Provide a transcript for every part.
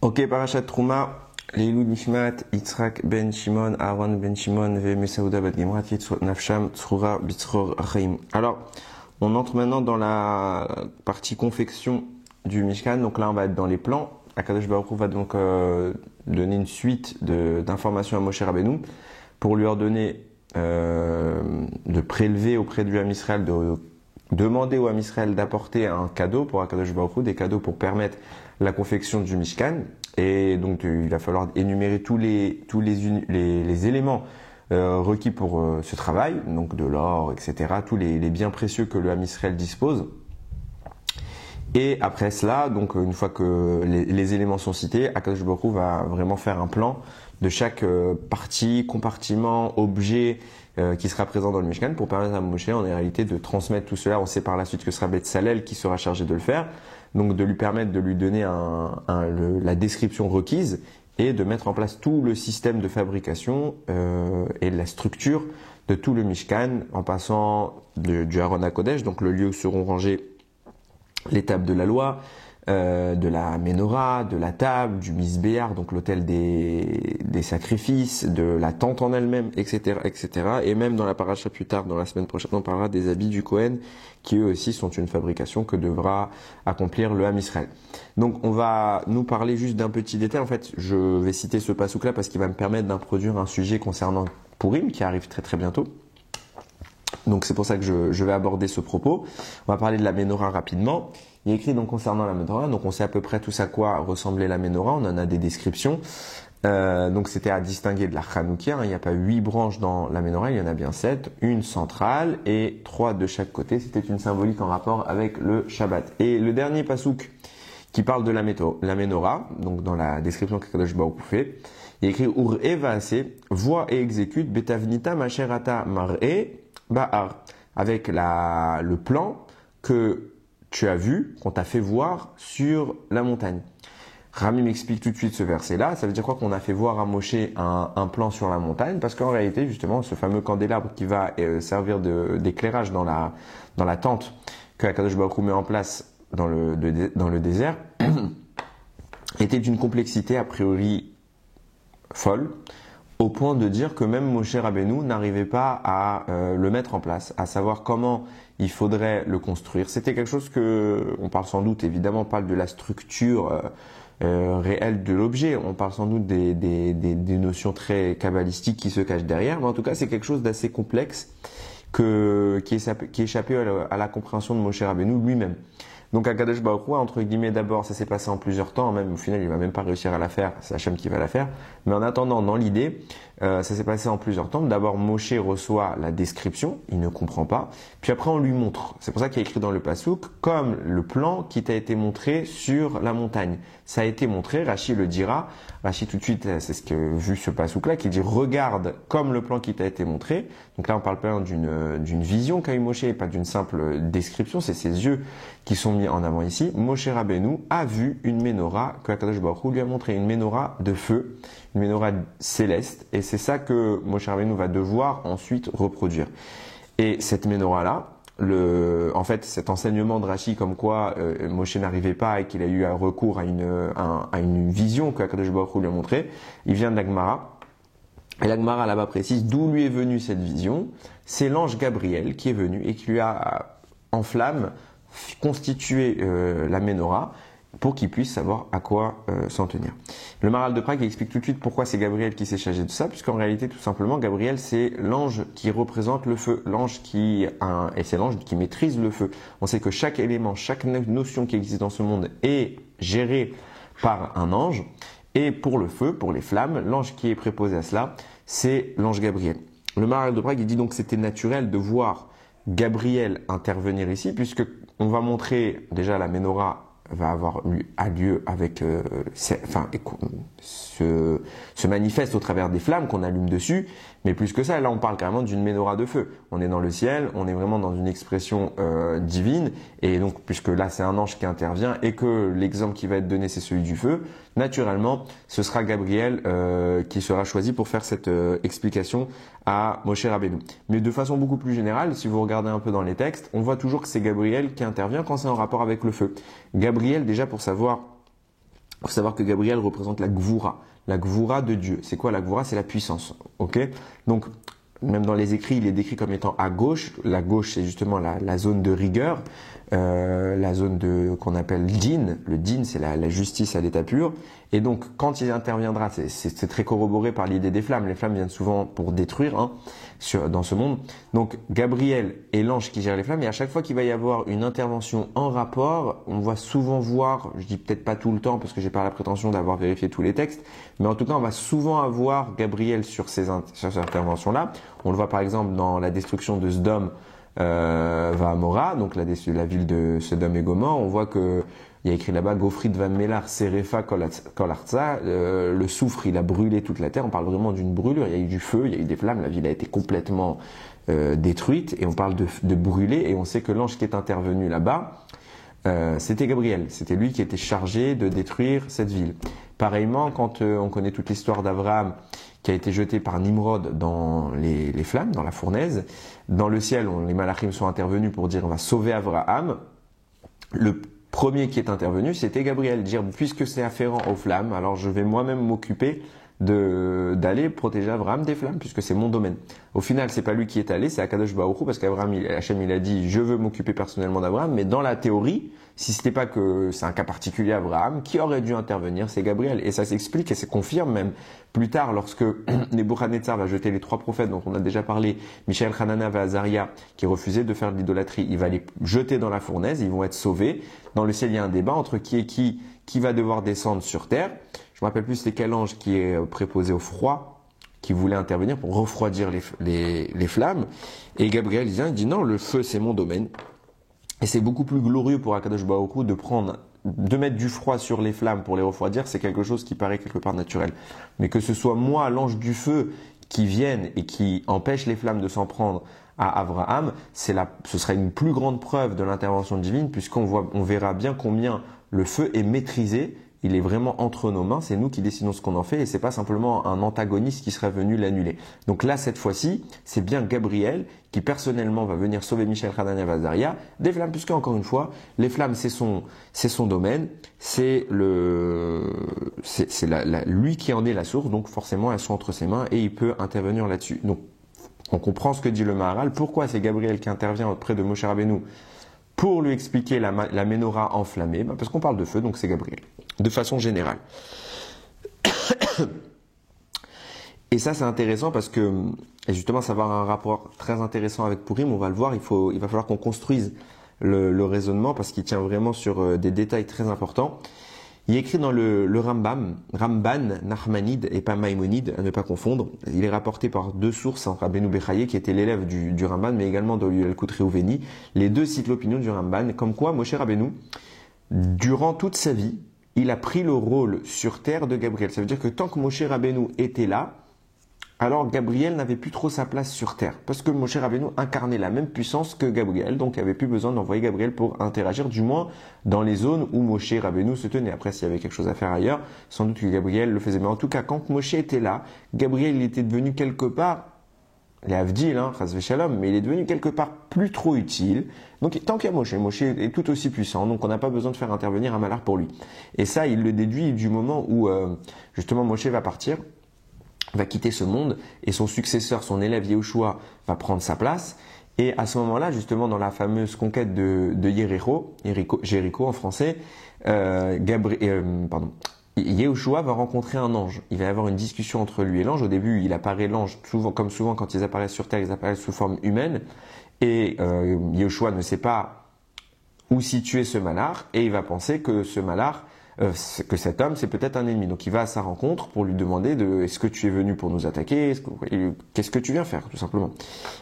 Ok, Parashat Trouma, Leilou Nishmat, Yitzhak ben Shimon, Aaron ben Shimon, Ve Mesaouda bat Gemrat, Yitzhak Nafsham, Tzroura, Bitzror, Chaim. Alors, on entre maintenant dans la partie confection du Mishkan. Donc là, on va être dans les plans. Akadosh Baruch Hu va donc donner une suite d'informations à Moshe Rabbeinu pour lui ordonner de prélever auprès du Ham Israël, de demander au Ham Israël d'apporter un cadeau pour Akadosh Baruch Hu, des cadeaux pour permettre la confection du Mishkan. Et donc il va falloir énumérer tous les éléments requis pour ce travail, donc de l'or, etc., tous les biens précieux que le Ham Israël dispose. Et après cela, donc une fois que les éléments sont cités, Akadosh Baruch Hu va vraiment faire un plan de chaque partie, compartiment, objet qui sera présent dans le Mishkan pour permettre à Moshe en réalité de transmettre tout cela. On sait par la suite que ce sera Betzalel qui sera chargé de le faire, donc de lui permettre de lui donner la description requise et de mettre en place tout le système de fabrication et la structure de tout le Mishkan en passant du Aron HaKodesh, donc le lieu où seront rangés les tables de la loi, de la Ménorah, de la table, du Misbéar, donc l'autel des sacrifices, de la tente en elle-même, etc., etc. Et même dans la paracha plus tard, dans la semaine prochaine, on parlera des habits du Kohen, qui eux aussi sont une fabrication que devra accomplir le Ham Israël. Donc on va nous parler juste d'un petit détail. En fait, je vais citer ce pasouk-là parce qu'il va me permettre d'introduire un sujet concernant Purim, qui arrive très très bientôt. Donc c'est pour ça que je vais aborder ce propos. On va parler de la Ménorah rapidement. Il est écrit donc concernant la Ménorah, donc on sait à peu près tous à quoi ressemblait la Ménorah, on en a des descriptions. Donc c'était à distinguer de la Chanoukia, il n'y a pas 8 branches dans la Ménorah, il y en a bien 7, une centrale et 3 de chaque côté. C'était une symbolique en rapport avec le Shabbat. Et le dernier pasouk qui parle de la Ménorah, donc dans la description qu'Akadosh Baruch Hu fait, il est écrit Ur Evaase, voit et exécute Betavnita Masherata Mar'e Ba'ar, avec le plan que tu as vu, qu'on t'a fait voir sur la montagne. Rami m'explique tout de suite ce verset-là. Ça veut dire quoi? Qu'on a fait voir à Moshe un plan sur la montagne, parce qu'en réalité, justement, ce fameux candélabre qui va servir d'éclairage dans la tente que Akadosh Baruch Hu met en place dans le désert, était d'une complexité a priori folle, au point de dire que même Moshe Rabbeinu n'arrivait pas à le mettre en place, à savoir comment il faudrait le construire. C'était quelque chose on parle sans doute évidemment pas de la structure réelle de l'objet, on parle sans doute des notions très kabbalistiques qui se cachent derrière, mais en tout cas c'est quelque chose d'assez complexe qui échappait à la compréhension de Moshe Rabbeinu lui-même. Donc Akadosh Baruch Hu, entre guillemets, d'abord, ça s'est passé en plusieurs temps, même au final, il va même pas réussir à la faire, c'est Hachem qui va la faire. Mais en attendant, dans l'idée, ça s'est passé en plusieurs temps. D'abord, Moshe reçoit la description, il ne comprend pas. Puis après, on lui montre. C'est pour ça qu'il y a écrit dans le pasouk, comme le plan qui t'a été montré sur la montagne. Ça a été montré, Rashi le dira. Rashi tout de suite, c'est ce que vu ce pasouk-là, qui dit regarde comme le plan qui t'a été montré. Donc là, on parle pas d'une vision qu'a eu Moshe, et pas d'une simple description. C'est ses yeux qui sont mis en avant ici. Moshe Rabbeinu a vu une Ménorah que Akadosh Baruch Hu lui a montré, une Ménorah de feu, une Ménorah céleste, et c'est ça que Moshe Rabbeinu va devoir ensuite reproduire. Et cette Ménorah-là, en fait, cet enseignement de Rashi comme quoi Moshe n'arrivait pas et qu'il a eu un recours à une vision que Akadosh Baruch Hu lui a montrée, il vient de la Gemara. Et la Gemara là-bas précise d'où lui est venue cette vision. C'est l'ange Gabriel qui est venu et qui lui a en flamme constitué la Ménorah pour qu'il puisse savoir à quoi s'en tenir. Le Maharal de Prague explique tout de suite pourquoi c'est Gabriel qui s'est chargé de ça, puisqu'en réalité, tout simplement, Gabriel, c'est l'ange qui représente le feu, et c'est l'ange qui maîtrise le feu. On sait que chaque élément, chaque notion qui existe dans ce monde est gérée par un ange, et pour le feu, pour les flammes, l'ange qui est préposé à cela, c'est l'ange Gabriel. Le Maharal de Prague, il dit donc que c'était naturel de voir Gabriel intervenir ici, puisque on va montrer déjà la Ménorah va avoir lieu avec se manifeste au travers des flammes qu'on allume dessus, mais plus que ça, là on parle carrément d'une Ménorah de feu. On est dans le ciel, on est vraiment dans une expression divine, et donc puisque là c'est un ange qui intervient et que l'exemple qui va être donné c'est celui du feu, naturellement ce sera Gabriel qui sera choisi pour faire cette explication à Moshe Rabbeinu. Mais de façon beaucoup plus générale, si vous regardez un peu dans les textes, on voit toujours que c'est Gabriel qui intervient quand c'est en rapport avec le feu. Gabriel, déjà pour savoir Il faut savoir que Gabriel représente la Gvura de Dieu. C'est quoi la Gvura? C'est la puissance. Ok? Donc, même dans les écrits, il est décrit comme étant à gauche. La gauche, c'est justement la zone de rigueur, la zone qu'on appelle din. Le din, c'est la justice à l'état pur. Et donc, quand il interviendra, c'est très corroboré par l'idée des flammes. Les flammes viennent souvent pour détruire dans ce monde. Donc, Gabriel est l'ange qui gère les flammes. Et à chaque fois qu'il va y avoir une intervention en rapport, on va souvent voir, je dis peut-être pas tout le temps parce que j'ai pas la prétention d'avoir vérifié tous les textes, mais en tout cas, on va souvent avoir Gabriel sur ces interventions-là. On le voit par exemple dans la destruction de Sodome, Va'amora, donc la ville de Sodome et Gomorrhe. On voit que il y a écrit là-bas Gofrid van Melar Serefa Kol Arza, le soufre il a brûlé toute la terre. On parle vraiment d'une brûlure, il y a eu du feu, il y a eu des flammes, la ville a été complètement détruite et on parle de brûler et on sait que l'ange qui est intervenu là-bas, c'était Gabriel, c'était lui qui était chargé de détruire cette ville. Pareillement, quand on connaît toute l'histoire d'Abraham qui a été jeté par Nimrod dans les flammes, dans la fournaise, dans le ciel, les malachim sont intervenus pour dire on va sauver Abraham. Le premier qui est intervenu, c'était Gabriel, dire puisque c'est afférent aux flammes, alors je vais moi-même m'occuper d'aller protéger Abraham des flammes, puisque c'est mon domaine. Au final, c'est pas lui qui est allé, c'est Akadosh Baruch Hu, parce qu'Abraham, Hachem, il a dit, je veux m'occuper personnellement d'Abraham, mais dans la théorie, si c'était pas que c'est un cas particulier Abraham, qui aurait dû intervenir, c'est Gabriel. Et ça s'explique et c'est confirme même plus tard, lorsque Nebuchadnezzar va jeter les 3 prophètes dont on a déjà parlé, Michaël, Hanana et Azaria, qui refusaient de faire de l'idolâtrie, il va les jeter dans la fournaise, ils vont être sauvés. Dans le ciel, il y a un débat entre qui est qui va devoir descendre sur terre. Je me rappelle plus c'est quel ange qui est préposé au froid, qui voulait intervenir pour refroidir les flammes. Et Gabriel vient, il dit non, le feu c'est mon domaine. Et c'est beaucoup plus glorieux pour Akadosh Baruch Hu de mettre du froid sur les flammes pour les refroidir, c'est quelque chose qui paraît quelque part naturel. Mais que ce soit moi, l'ange du feu, qui vienne et qui empêche les flammes de s'en prendre à Abraham, ce sera une plus grande preuve de l'intervention divine, on verra bien combien le feu est maîtrisé. Il est vraiment entre nos mains, c'est nous qui décidons ce qu'on en fait et c'est pas simplement un antagoniste qui serait venu l'annuler. Donc là, cette fois-ci, c'est bien Gabriel qui personnellement va venir sauver Michaël, Hanania et Azaria des flammes, puisque encore une fois, les flammes c'est son domaine, c'est lui qui en est la source, donc forcément elles sont entre ses mains et il peut intervenir là-dessus. Donc on comprend ce que dit le Maharal. Pourquoi c'est Gabriel qui intervient auprès de Moshe Rabbeinu pour lui expliquer la menorah enflammée? Parce qu'on parle de feu, donc c'est Gabriel. De façon générale. Et ça, c'est intéressant parce que, et justement, ça va avoir un rapport très intéressant avec Purim, on va le voir, il va falloir qu'on construise le raisonnement parce qu'il tient vraiment sur des détails très importants. Il est écrit dans le Ramban, Nachmanide et pas Maïmonide, à ne pas confondre. Il est rapporté par 2 sources, Rabbeinu Bechaye, qui était l'élève du Ramban, mais également de Yalkut Reuveni. Les 2 citent l'opinion du Ramban, comme quoi Moshe Rabbeinu, durant toute sa vie, il a pris le rôle sur terre de Gabriel. Ça veut dire que tant que Moshe Rabbeinu était là, alors Gabriel n'avait plus trop sa place sur terre. Parce que Moshe Rabbeinu incarnait la même puissance que Gabriel, donc il n'y avait plus besoin d'envoyer Gabriel pour interagir, du moins dans les zones où Moshe Rabbeinu se tenait. Après, s'il y avait quelque chose à faire ailleurs, sans doute que Gabriel le faisait. Mais en tout cas, quand Moshe était là, Gabriel il était devenu quelque part, il est Avdil, Chas Veshalom, mais il est devenu quelque part plus trop utile. Donc tant qu'il y a Moshe est tout aussi puissant, donc on n'a pas besoin de faire intervenir un malach pour lui. Et ça, il le déduit du moment où justement Moshe va partir, va quitter ce monde, et son successeur, son élève Yehoshua, va prendre sa place. Et à ce moment-là, justement, dans la fameuse conquête de Jéricho en français, Yehoshua va rencontrer un ange. Il va y avoir une discussion entre lui et l'ange. Au début, il apparaît l'ange, comme souvent quand ils apparaissent sur terre, ils apparaissent sous forme humaine. Et Yehoshua ne sait pas où situer ce malach, et il va penser que ce malach, que cet homme, c'est peut-être un ennemi. Donc il va à sa rencontre pour lui demander est-ce que tu es venu pour nous attaquer, qu'est-ce que tu viens faire, tout simplement.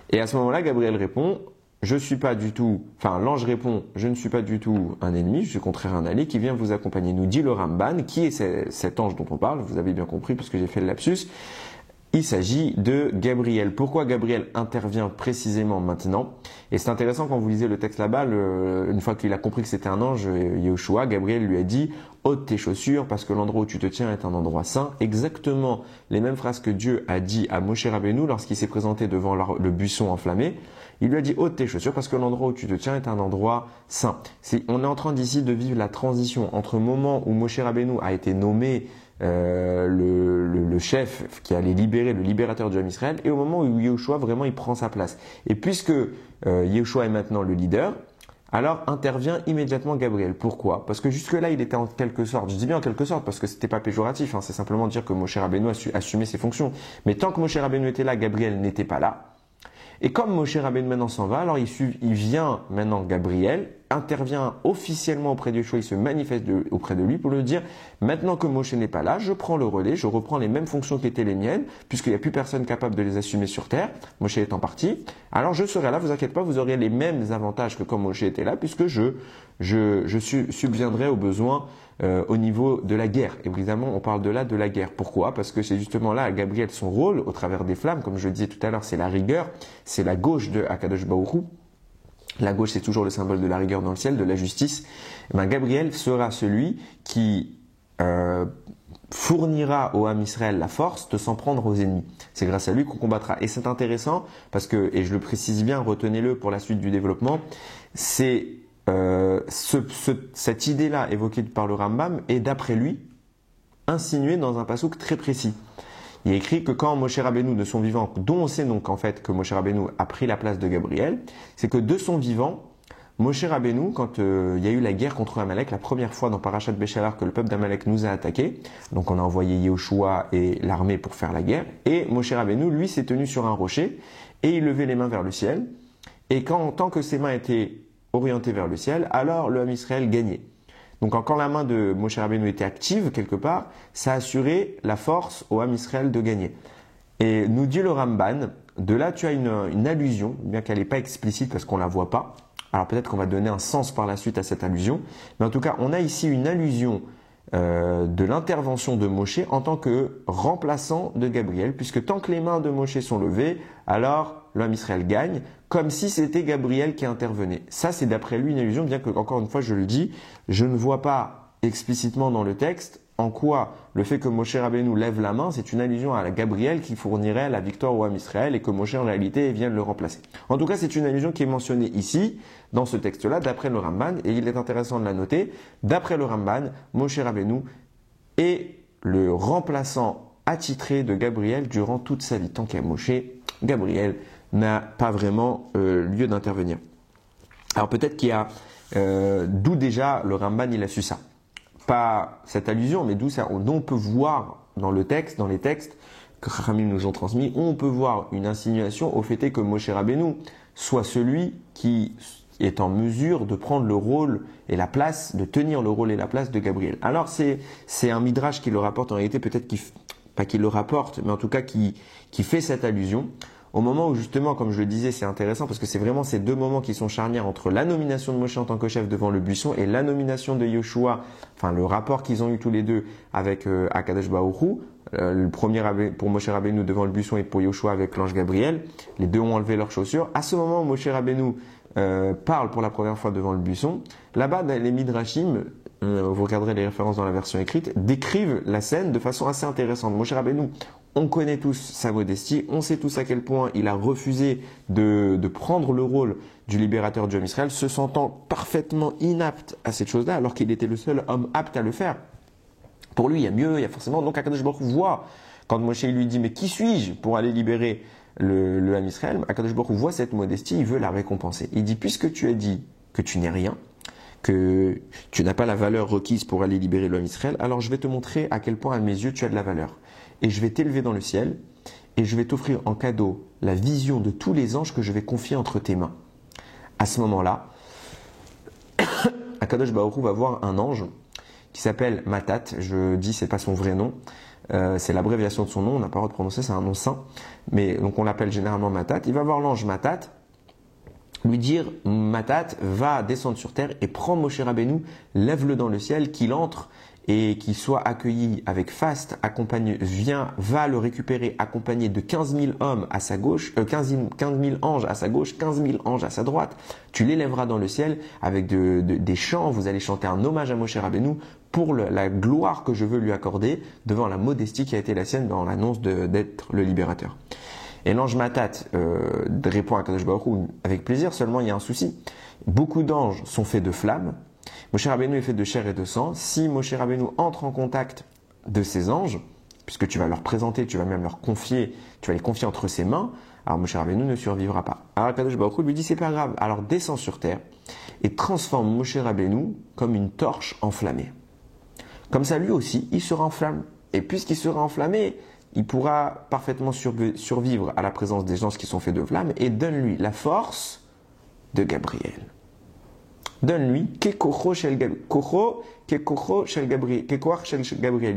Et à ce moment-là, Gabriel répond, l'ange répond, je ne suis pas du tout un ennemi, je suis au contraire un allié qui vient vous accompagner. Nous dit le Ramban, qui est cet ange dont on parle, vous avez bien compris puisque j'ai fait le lapsus. Il s'agit de Gabriel. Pourquoi Gabriel intervient précisément maintenant? Et c'est intéressant quand vous lisez le texte là-bas, une fois qu'il a compris que c'était un ange, Yehoshua, Gabriel lui a dit « ôte tes chaussures parce que l'endroit où tu te tiens est un endroit saint ». Exactement les mêmes phrases que Dieu a dit à Moshe Rabbeinu lorsqu'il s'est présenté devant le buisson enflammé. Il lui a dit ôte tes chaussures parce que l'endroit où tu te tiens est un endroit saint. On est en train d'ici de vivre la transition entre le moment où Moshe Rabbeinu a été nommé le chef qui allait libérer, le libérateur du peuple Israël, et au moment où Yehoshua vraiment il prend sa place. Et puisque Yehoshua est maintenant le leader, alors intervient immédiatement Gabriel. Pourquoi? Parce que jusque-là, il était en quelque sorte, je dis bien en quelque sorte parce que c'était pas péjoratif, c'est simplement dire que Moshe Rabbeinu assumait ses fonctions. Mais tant que Moshe Rabbeinu était là, Gabriel n'était pas là. Et comme Moshe Rabbeinu maintenant s'en va, alors il vient maintenant Gabriel, intervient officiellement auprès de Yehoshua, il se manifeste auprès de lui pour lui dire maintenant que Moshe n'est pas là, je prends le relais, je reprends les mêmes fonctions qui étaient les miennes, puisqu'il n'y a plus personne capable de les assumer sur terre, Moshe étant parti. Alors je serai là, vous inquiétez pas, vous aurez les mêmes avantages que quand Moshe était là, puisque je subviendrai aux besoins au niveau de la guerre. Et évidemment, on parle de la guerre. Pourquoi? Parce que c'est justement là, Gabriel, son rôle, au travers des flammes, comme je le disais tout à l'heure, c'est la rigueur, c'est la gauche de Akadosh Baruch Hu. La gauche, c'est toujours le symbole de la rigueur dans le ciel, de la justice. Et bien, Gabriel sera celui qui fournira au Ham Israël la force de s'en prendre aux ennemis. C'est grâce à lui qu'on combattra. Et c'est intéressant parce que, et je le précise bien, retenez-le pour la suite du développement, c'est cette idée-là évoquée par le Rambam est d'après lui insinuée dans un passouk très précis. Il est écrit que quand Moshe Rabbeinu de son vivant, dont on sait donc en fait que Moshe Rabbeinu a pris la place de Gabriel, c'est que de son vivant, Moshe Rabbeinu, quand il y a eu la guerre contre Amalek, la première fois dans Parashat Béchalar que le peuple d'Amalek nous a attaqués, donc on a envoyé Yehoshua et l'armée pour faire la guerre, et Moshe Rabbeinu, lui, s'est tenu sur un rocher et il levait les mains vers le ciel, et tant que ses mains étaient orientées vers le ciel, alors le Ham Israël gagnait. Donc quand la main de Moshe Rabbeinu était active quelque part, ça assurait la force au Ham Israël de gagner. Et nous dit le Ramban, de là tu as une allusion, bien qu'elle n'est pas explicite parce qu'on ne la voit pas. Alors peut-être qu'on va donner un sens par la suite à cette allusion. Mais en tout cas, on a ici une allusion de l'intervention de Moshe en tant que remplaçant de Gabriel, puisque tant que les mains de Moshe sont levées, alors le Ham Israël gagne, comme si c'était Gabriel qui intervenait. Ça, c'est d'après lui une allusion, bien que, encore une fois, je le dis, je ne vois pas explicitement dans le texte en quoi le fait que Moshe Rabbeinu lève la main, c'est une allusion à Gabriel qui fournirait la victoire au Ham Israël et que Moshe, en réalité, vient de le remplacer. En tout cas, c'est une allusion qui est mentionnée ici, dans ce texte-là, d'après le Ramban, et il est intéressant de la noter. D'après le Ramban, Moshe Rabbeinu est le remplaçant attitré de Gabriel durant toute sa vie. Tant qu'il y a Moshe, Gabriel n'a pas vraiment lieu d'intervenir. Alors peut-être qu'il y a, d'où déjà le Ramban il a su ça. Pas cette allusion, mais d'où on peut voir dans les textes que Chachamim nous ont transmis, on peut voir une insinuation au fait que Moshe Rabbeinu soit celui qui est en mesure de prendre le rôle et la place, de tenir le rôle et la place de Gabriel. Alors c'est un midrash qui le rapporte en réalité, peut-être pas qu'il le rapporte, mais en tout cas qui fait cette allusion. Au moment où justement, comme je le disais, c'est intéressant parce que c'est vraiment ces deux moments qui sont charnières entre la nomination de Moshe en tant que chef devant le buisson et la nomination de Yehoshua, enfin le rapport qu'ils ont eu tous les deux avec Akadosh Baruch Hu, le premier pour Moshe Rabbeinu devant le buisson et pour Yehoshua avec l'ange Gabriel, les deux ont enlevé leurs chaussures. À ce moment où Moshe Rabbeinu parle pour la première fois devant le buisson, là-bas les Midrashim, vous regarderez les références dans la version écrite, décrivent la scène de façon assez intéressante. Moshe Rabbeinu, on connaît tous sa modestie, on sait tous à quel point il a refusé de prendre le rôle du libérateur du peuple Israël, se sentant parfaitement inapte à cette chose-là, alors qu'il était le seul homme apte à le faire. Pour lui, il y a mieux, il y a forcément. Donc Akadosh Baruch Hu voit, quand Moshe lui dit « Mais qui suis-je pour aller libérer le Ham Israël ?» Akadosh Baruch Hu voit cette modestie, il veut la récompenser. Il dit « Puisque tu as dit que tu n'es rien, que tu n'as pas la valeur requise pour aller libérer le Ham Israël, alors je vais te montrer à quel point à mes yeux tu as de la valeur. Et je vais t'élever dans le ciel et je vais t'offrir en cadeau la vision de tous les anges que je vais confier entre tes mains. » À ce moment-là, Akadosh Baruch Hu va voir un ange qui s'appelle Matat. Je dis, c'est pas son vrai nom, c'est l'abréviation de son nom. On n'a pas le droit de prononcer, c'est un nom saint, mais donc on l'appelle généralement Matat. Il va voir l'ange Matat, lui dire Matat va descendre sur terre et prends Moshe Rabbeinu, lève-le dans le ciel, qu'il entre et qu'il soit accueilli avec faste, accompagné, va le récupérer accompagné de 15 000 hommes à sa gauche, 15 000 anges à sa gauche, 15 000 anges à sa droite. Tu l'élèveras dans le ciel avec des chants, vous allez chanter un hommage à Moshe Rabbeinu pour la gloire que je veux lui accorder devant la modestie qui a été la sienne dans l'annonce d'être le libérateur. Et l'ange Matat répond à Kadosh Baruch Hu avec plaisir, seulement il y a un souci. Beaucoup d'anges sont faits de flammes. Moshe Rabbeinu est fait de chair et de sang. Si Moshe Rabbeinu entre en contact de ces anges, puisque tu vas leur présenter, tu vas même leur confier, tu vas les confier entre ses mains, alors Moshe Rabbeinu ne survivra pas. Alors Kadosh Baruch Hu lui dit c'est pas grave, alors descends sur terre et transforme Moshe Rabbeinu comme une torche enflammée. Comme ça lui aussi, il sera enflammé. Et puisqu'il sera enflammé, il pourra parfaitement survivre à la présence des anges qui sont faits de flammes et donne-lui la force de Gabriel. Donne-lui Kekocho shel Gabriel.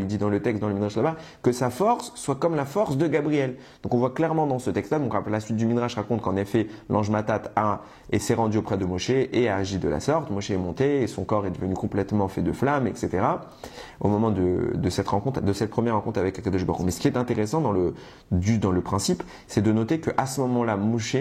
Il dit dans le texte, dans le Midrash là-bas, que sa force soit comme la force de Gabriel. Donc on voit clairement dans ce texte-là, donc la suite du Midrash raconte qu'en effet, l'ange Matat s'est rendu auprès de Moshe et a agi de la sorte. Moshe est monté et son corps est devenu complètement fait de flammes, etc. Au moment de cette rencontre, de cette première rencontre avec Akadosh Baruch Hu. Mais ce qui est intéressant dans le principe, c'est de noter qu'à ce moment-là, Moshe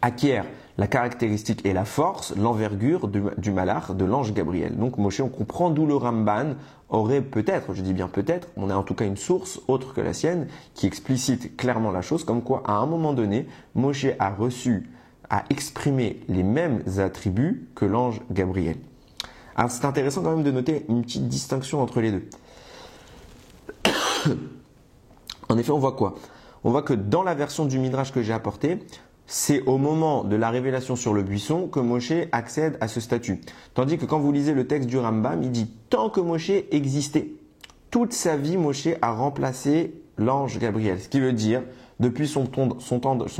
acquiert la caractéristique et la force, l'envergure du malach, de l'ange Gabriel. Donc Moshe, on comprend d'où le Ramban aurait peut-être, je dis bien peut-être, on a en tout cas une source autre que la sienne qui explicite clairement la chose, comme quoi à un moment donné, Moshe a exprimé les mêmes attributs que l'ange Gabriel. Alors c'est intéressant quand même de noter une petite distinction entre les deux. En effet, on voit quoi? On voit que dans la version du Midrash que j'ai apportée, c'est au moment de la révélation sur le buisson que Moshe accède à ce statut. Tandis que quand vous lisez le texte du Rambam, il dit « Tant que Moshe existait, toute sa vie, Moshe a remplacé l'ange Gabriel. » Ce qui veut dire, depuis son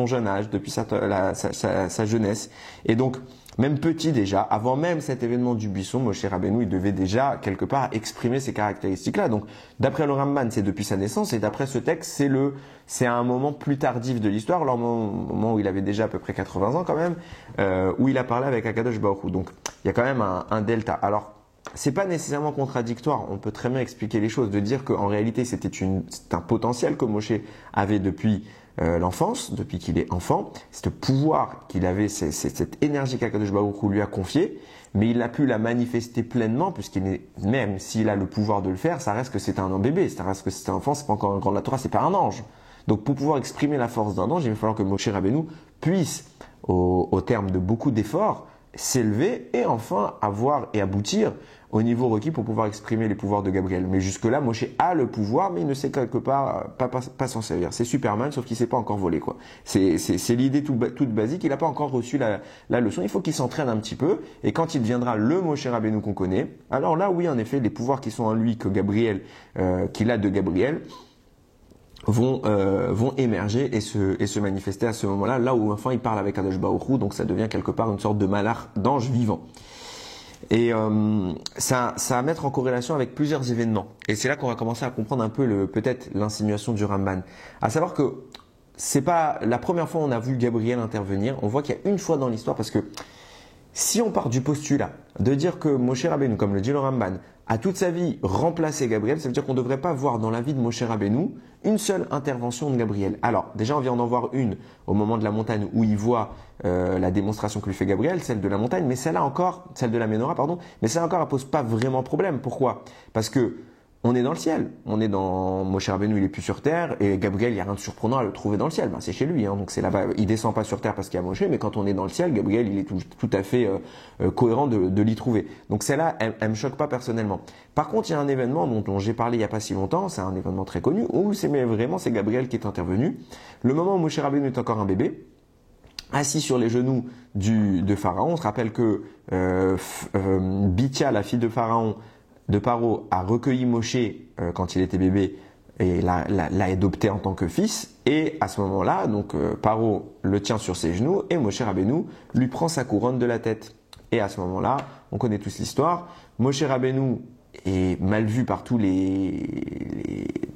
jeune âge, depuis sa jeunesse. Et donc, même petit déjà, avant même cet événement du buisson, Moshe Rabbeinu, il devait déjà, quelque part, exprimer ces caractéristiques-là. Donc, d'après le Ramban, c'est depuis sa naissance, et d'après ce texte, c'est à un moment plus tardif de l'histoire, au moment où il avait déjà à peu près 80 ans quand même, où il a parlé avec Akadosh Baruch Hu. Donc, il y a quand même un delta. Alors, c'est pas nécessairement contradictoire, on peut très bien expliquer les choses, de dire qu'en réalité, c'est un potentiel que Moshe avait depuis l'enfance, depuis qu'il est enfant, ce pouvoir qu'il avait, cette énergie qu'Akadosh Baruch Hu lui a confiée, mais il a pu la manifester pleinement, même s'il a le pouvoir de le faire, ça reste que c'est un bébé, ça reste que c'est un enfant, c'est pas encore un grand de la Torah, c'est pas un ange. Donc pour pouvoir exprimer la force d'un ange, il va falloir que Moshe Rabbeinu puisse, au terme de beaucoup d'efforts, s'élever et enfin avoir et aboutir au niveau requis pour pouvoir exprimer les pouvoirs de Gabriel. Mais jusque-là, Moshe a le pouvoir, mais il ne sait quelque part pas s'en servir. C'est Superman, sauf qu'il ne sait pas encore voler, quoi. C'est l'idée toute basique. Il n'a pas encore reçu la leçon. Il faut qu'il s'entraîne un petit peu. Et quand il deviendra le Moshe Rabbeinu qu'on connaît, alors là, oui, en effet, les pouvoirs qui sont en lui, qu'il a de Gabriel, vont émerger et se manifester à ce moment-là, là où enfin il parle avec Kadosh Baruch Hu, donc ça devient quelque part une sorte de malach, d'ange vivant. Et ça va mettre en corrélation avec plusieurs événements. Et c'est là qu'on va commencer à comprendre un peu peut-être l'insinuation du Ramban. À savoir que c'est pas la première fois où on a vu Gabriel intervenir. On voit qu'il y a une fois dans l'histoire, parce que si on part du postulat de dire que Moshe Rabbeinu, comme le dit le Ramban, a toute sa vie remplacé Gabriel, ça veut dire qu'on ne devrait pas voir dans la vie de Moshe Rabbeinu une seule intervention de Gabriel. Alors, déjà, on vient d'en voir une au moment de la montagne où il voit la démonstration que lui fait Gabriel, celle de la montagne, mais celle de la Ménorah, pardon, mais celle encore, elle pose pas vraiment problème. Pourquoi? Parce que on est dans le ciel, Moshe Rabbeinu, il est plus sur terre, et Gabriel, il n'y a rien de surprenant à le trouver dans le ciel. C'est chez lui, donc c'est là-bas. Il descend pas sur terre parce qu'il y a Moshe, mais quand on est dans le ciel, Gabriel, il est tout à fait cohérent de l'y trouver. Donc celle-là, elle me choque pas personnellement. Par contre, il y a un événement dont j'ai parlé il y a pas si longtemps, c'est un événement très connu, où c'est Gabriel qui est intervenu. Le moment où Moshe Rabbeinu est encore un bébé, assis sur les genoux de Pharaon. On se rappelle que Bithia, la fille de Paro, a recueilli Moshe quand il était bébé et l'a adopté en tant que fils. Et à ce moment-là, donc Paro le tient sur ses genoux et Moshe Rabbeinu lui prend sa couronne de la tête. Et à ce moment-là, on connaît tous l'histoire. Moshe Rabbeinu est mal vu par tous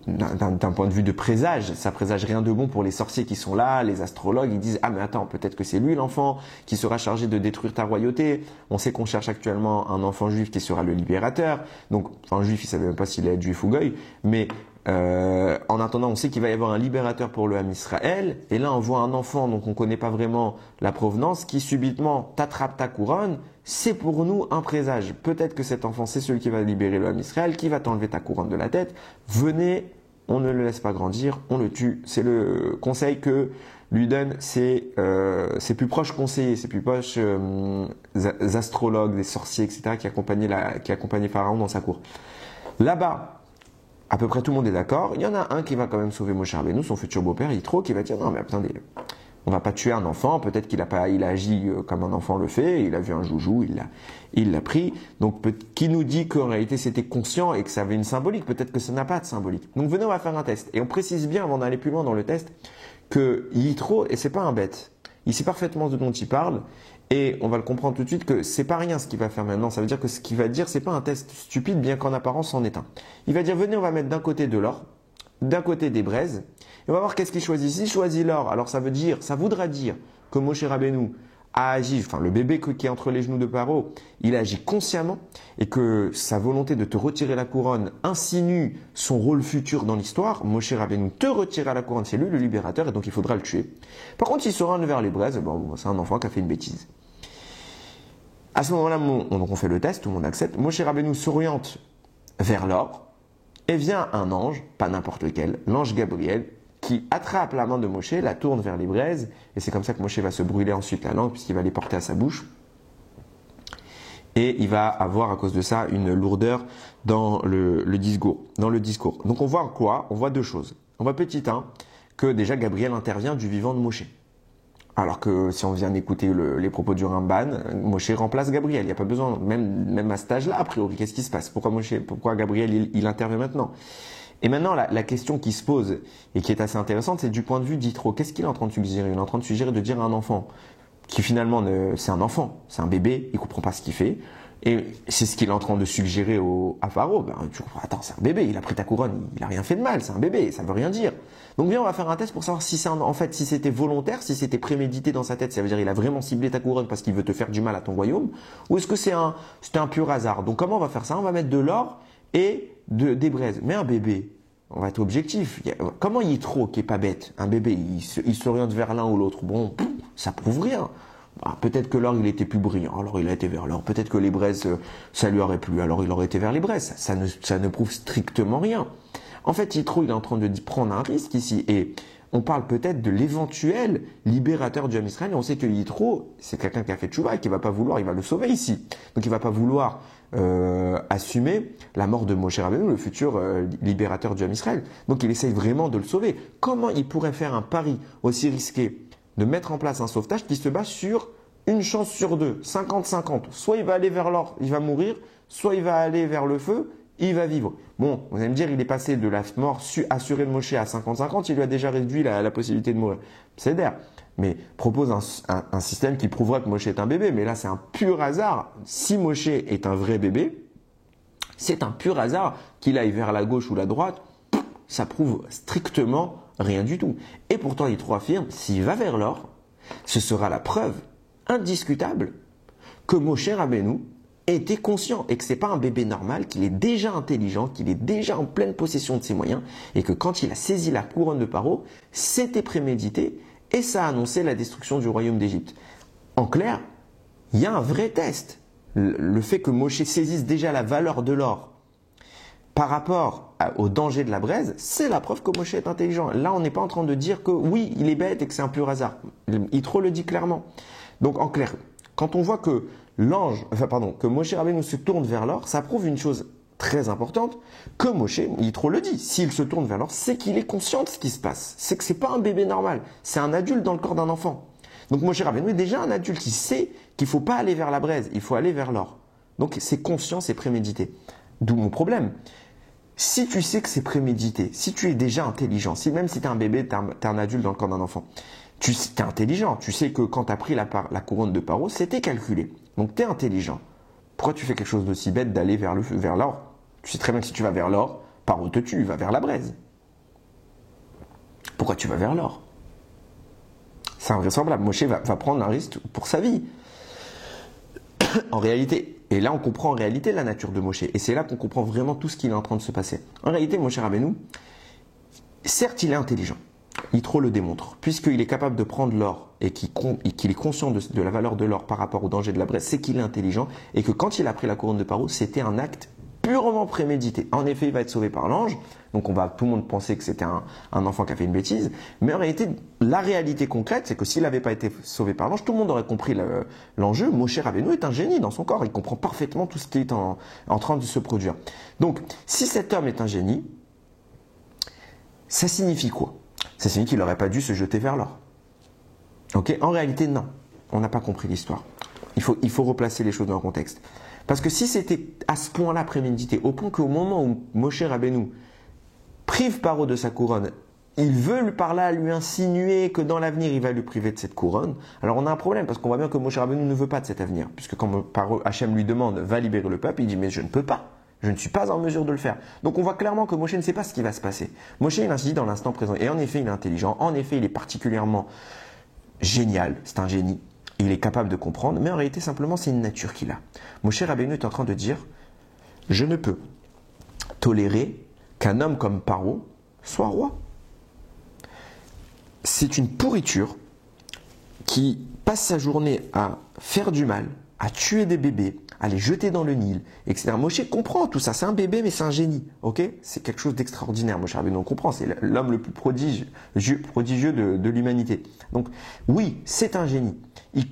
d'un point de vue de présage. Ça présage rien de bon pour les sorciers qui sont là, les astrologues. Ils disent « Ah mais attends, peut-être que c'est lui l'enfant qui sera chargé de détruire ta royauté. » On sait qu'on cherche actuellement un enfant juif qui sera le libérateur. Donc, enfin juif, il ne savait même pas s'il allait être juif ou goy. Mais en attendant, on sait qu'il va y avoir un libérateur pour le Ham Israël. Et là, on voit un enfant dont on ne connaît pas vraiment la provenance qui subitement t'attrape ta couronne. C'est pour nous un présage. Peut-être que cet enfant, c'est celui qui va libérer le Ham Israël, qui va t'enlever ta couronne de la tête. Venez on ne le laisse pas grandir, on le tue. C'est le conseil que lui donnent ses plus proches conseillers, ses plus proches astrologues, des sorciers, etc., qui accompagnaient Pharaon dans sa cour. Là-bas, à peu près tout le monde est d'accord. Il y en a un qui va quand même sauver Moshe Rabbeinu, son futur beau-père, Yitro, qui va dire non mais attendez, on va pas tuer un enfant. Peut-être qu'il a agi comme un enfant le fait. Il a vu un joujou, il l'a pris. Donc qui nous dit qu'en réalité c'était conscient et que ça avait une symbolique? Peut-être que ça n'a pas de symbolique. Donc venez, on va faire un test. Et on précise bien avant d'aller plus loin dans le test que Yitro, et c'est pas un bête, il sait parfaitement de dont il parle. Et on va le comprendre tout de suite que c'est pas rien ce qu'il va faire maintenant. Ça veut dire que ce qu'il va dire, c'est pas un test stupide, bien qu'en apparence c'en est un. Il va dire venez, on va mettre d'un côté de l'or, d'un côté des braises, et on va voir qu'est-ce qu'il choisit. S'il choisit l'or, alors ça voudra dire que Moshe Rabbeinu a agi, enfin le bébé qui est entre les genoux de Paro, il a agi consciemment, et que sa volonté de te retirer la couronne insinue son rôle futur dans l'histoire. Moshe Rabbeinu te retira la couronne, c'est lui le libérateur, et donc il faudra le tuer. Par contre, il se rend vers les braises, bon, c'est un enfant qui a fait une bêtise. À ce moment-là, on fait le test, tout le monde accepte. Moshe Rabbeinu s'oriente vers l'or et vient un ange, pas n'importe lequel, l'ange Gabriel, qui attrape la main de Moshe, la tourne vers les braises, et c'est comme ça que Moshe va se brûler ensuite la langue puisqu'il va les porter à sa bouche. Et il va avoir à cause de ça une lourdeur dans le discours. Donc on voit quoi? On voit deux choses. On voit petit 1 que déjà Gabriel intervient du vivant de Moshe. Alors que si on vient d'écouter les propos du Ramban, Moshe remplace Gabriel. Il n'y a pas besoin, même à cet âge-là, a priori, qu'est-ce qui se passe? Pourquoi Gabriel, il intervient maintenant? Et maintenant, la question qui se pose, et qui est assez intéressante, c'est du point de vue d'Yitro. Qu'est-ce qu'il est en train de suggérer? Il est en train de suggérer de dire à un enfant, qui finalement, c'est un enfant, c'est un bébé, il ne comprend pas ce qu'il fait. Et c'est ce qu'il est en train de suggérer à Pharaon. Attends, c'est un bébé, il a pris ta couronne, il n'a rien fait de mal, c'est un bébé, ça ne veut rien dire. Donc viens, on va faire un test pour savoir si si c'était volontaire, si c'était prémédité dans sa tête, ça veut dire il a vraiment ciblé ta couronne parce qu'il veut te faire du mal à ton royaume, ou est-ce que c'était un pur hasard? Donc comment on va faire ça? On va mettre de l'or et des braises. Mais un bébé, on va être objectif. Comment Yitro, qui est pas bête, un bébé, il s'oriente vers l'un ou l'autre? Bon, ça prouve rien. Peut-être que l'or il était plus brillant, alors il a été vers l'or. Peut-être que les braises ça lui aurait plu, alors il aurait été vers les braises. Ça ne prouve strictement rien. En fait, Yitro il est en train de prendre un risque ici, et on parle peut-être de l'éventuel libérateur du Ham Israël. Et on sait que Yitro, c'est quelqu'un qui a fait tchouva et qui va pas vouloir, il va le sauver ici. Donc il va pas vouloir assumer la mort de Moshe Rabbeinu, le futur libérateur du Ham Israël. Donc il essaye vraiment de le sauver. Comment il pourrait faire un pari aussi risqué de mettre en place un sauvetage qui se base sur une chance sur deux, 50-50. Soit il va aller vers l'or, il va mourir, soit il va aller vers le feu, il va vivre. Bon, vous allez me dire, il est passé de la mort assurée de Moshe à 50-50, il lui a déjà réduit la possibilité de mourir. C'est d'air. Mais propose un système qui prouvera que Moshe est un bébé. Mais là, c'est un pur hasard. Si Moshe est un vrai bébé, c'est un pur hasard qu'il aille vers la gauche ou la droite. Ça prouve strictement rien du tout. Et pourtant, Yitro affirme, s'il va vers l'or, ce sera la preuve indiscutable que Moshe Rabbeinu était conscient et que c'est pas un bébé normal, qu'il est déjà intelligent, qu'il est déjà en pleine possession de ses moyens, et que quand il a saisi la couronne de Paro, c'était prémédité et ça a annoncé la destruction du royaume d'Égypte. En clair, il y a un vrai test. Le fait que Moshe saisisse déjà la valeur de l'or par rapport au danger de la braise, c'est la preuve que Moshe est intelligent. Là, on n'est pas en train de dire que oui, il est bête et que c'est un pur hasard. Yitro le dit clairement. Donc en clair, quand on voit que que Moshe Rabbeinu se tourne vers l'or, ça prouve une chose très importante, que Moshe, Yitro le dit, s'il se tourne vers l'or, c'est qu'il est conscient de ce qui se passe. C'est que c'est pas un bébé normal, c'est un adulte dans le corps d'un enfant. Donc Moshe Rabbeinu est déjà un adulte qui sait qu'il ne faut pas aller vers la braise, il faut aller vers l'or. Donc c'est conscient, c'est prémédité. D'où mon problème. Si tu sais que c'est prémédité, si tu es déjà intelligent, même si tu es un bébé, tu es un adulte dans le corps d'un enfant, tu es intelligent, tu sais que quand tu as pris la couronne de Paro, c'était calculé. Donc tu es intelligent. Pourquoi tu fais quelque chose d'aussi bête d'aller vers l'or? Tu sais très bien que si tu vas vers l'or, Paro te tue, va vers la braise. Pourquoi tu vas vers l'or? C'est invraisemblable. Moshe va prendre un risque pour sa vie. En réalité, et là on comprend en réalité la nature de Moshe, et c'est là qu'on comprend vraiment tout ce qui est en train de se passer. En réalité, Moshe Rabbeinu, certes il est intelligent, Yitro le démontre, puisqu'il est capable de prendre l'or et qu'il est conscient de la valeur de l'or par rapport au danger de la braise, c'est qu'il est intelligent, et que quand il a pris la couronne de Paro, c'était un acte purement prémédité. En effet, il va être sauvé par l'ange. Donc tout le monde pensait que c'était un enfant qui a fait une bêtise. Mais en réalité, la réalité concrète, c'est que s'il n'avait pas été sauvé par l'ange, tout le monde aurait compris l'enjeu. Moshe Rabbeinu est un génie dans son corps. Il comprend parfaitement tout ce qui est en train de se produire. Donc, si cet homme est un génie, ça signifie quoi? Ça signifie qu'il n'aurait pas dû se jeter vers l'or. Ok? En réalité, non. On n'a pas compris l'histoire. Il faut replacer les choses dans le contexte. Parce que si c'était à ce point-là prémédité, au point qu'au moment où Moshe Rabbeinu prive Paro de sa couronne, il veut par là lui insinuer que dans l'avenir il va lui priver de cette couronne, alors on a un problème parce qu'on voit bien que Moshe Rabbeinu ne veut pas de cet avenir. Puisque quand Hachem lui demande va libérer le peuple, il dit mais je ne peux pas. Je ne suis pas en mesure de le faire. Donc on voit clairement que Moshe ne sait pas ce qui va se passer. Moshe il agit dans l'instant présent. Et en effet il est intelligent, en effet il est particulièrement génial, c'est un génie. Il est capable de comprendre, mais en réalité simplement c'est une nature qu'il a. Moshe Rabbeinu est en train de dire je ne peux tolérer qu'un homme comme Paro soit roi. C'est une pourriture qui passe sa journée à faire du mal, à tuer des bébés, à les jeter dans le Nil, etc. Moshe comprend tout ça. C'est un bébé, mais c'est un génie. Ok? C'est quelque chose d'extraordinaire. Moshe Rabbeinu on comprend. C'est l'homme le plus prodigieux de l'humanité. Donc, oui, c'est un génie.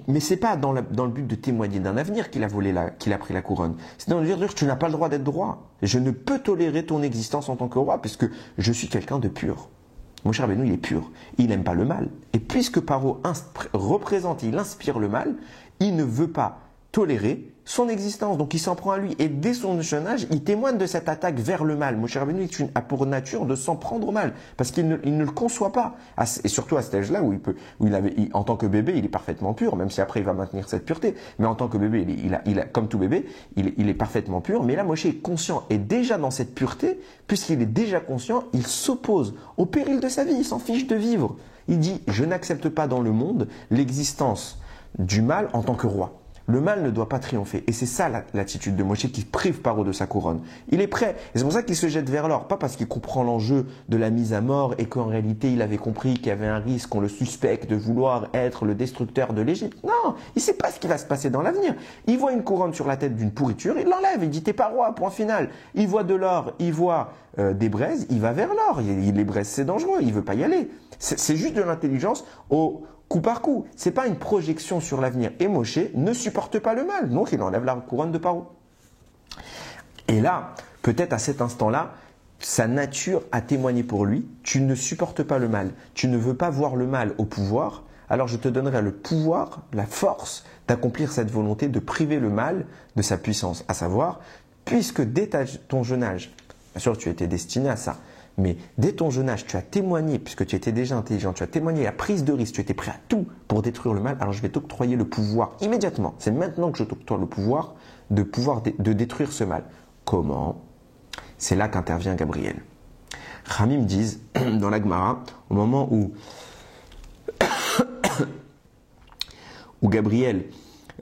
Mais c'est pas dans le but de témoigner d'un avenir qu'il a pris la couronne. C'est dans le but de dire tu n'as pas le droit d'être roi. Je ne peux tolérer ton existence en tant que roi puisque je suis quelqu'un de pur. Moshe Rabbeinu, il est pur. Il n'aime pas le mal. Et puisque Paro représente, il inspire le mal, il ne veut pas tolérer son existence. Donc il s'en prend à lui. Et dès son jeune âge, il témoigne de cette attaque vers le mal. Moshe Rabbeinu a pour nature de s'en prendre au mal. Parce qu'il ne le conçoit pas. Et surtout à cet âge-là où en tant que bébé, il est parfaitement pur, même si après il va maintenir cette pureté. Mais en tant que bébé, comme tout bébé, il est parfaitement pur. Mais là, Moshe est conscient. Et déjà dans cette pureté, puisqu'il est déjà conscient, il s'oppose au péril de sa vie. Il s'en fiche de vivre. Il dit, je n'accepte pas dans le monde l'existence du mal en tant que roi. Le mal ne doit pas triompher. Et c'est ça l'attitude de Moshe qui prive Paro de sa couronne. Il est prêt. Et c'est pour ça qu'il se jette vers l'or. Pas parce qu'il comprend l'enjeu de la mise à mort et qu'en réalité il avait compris qu'il y avait un risque, qu'on le suspecte de vouloir être le destructeur de l'Égypte. Non, il ne sait pas ce qui va se passer dans l'avenir. Il voit une couronne sur la tête d'une pourriture, il l'enlève. Il dit t'es pas roi, point final. Il voit de l'or, il voit des braises, il va vers l'or. Les braises c'est dangereux, il veut pas y aller. C'est juste de l'intelligence au coup par coup. C'est pas une projection sur l'avenir. Et Moshe ne supporte pas le mal. Donc il enlève la couronne de Paro. Et là, peut-être à cet instant-là, sa nature a témoigné pour lui. Tu ne supportes pas le mal. Tu ne veux pas voir le mal au pouvoir. Alors je te donnerai le pouvoir, la force d'accomplir cette volonté de priver le mal de sa puissance. À savoir, puisque dès ton jeune âge, bien sûr tu étais destiné à ça, mais dès ton jeune âge, tu as témoigné, puisque tu étais déjà intelligent, tu as témoigné la prise de risque, tu étais prêt à tout pour détruire le mal, alors je vais t'octroyer le pouvoir immédiatement. C'est maintenant que je t'octroie le pouvoir de détruire ce mal. Comment? C'est là qu'intervient Gabriel. Ramim disent, dans la Gemara, au moment où Gabriel,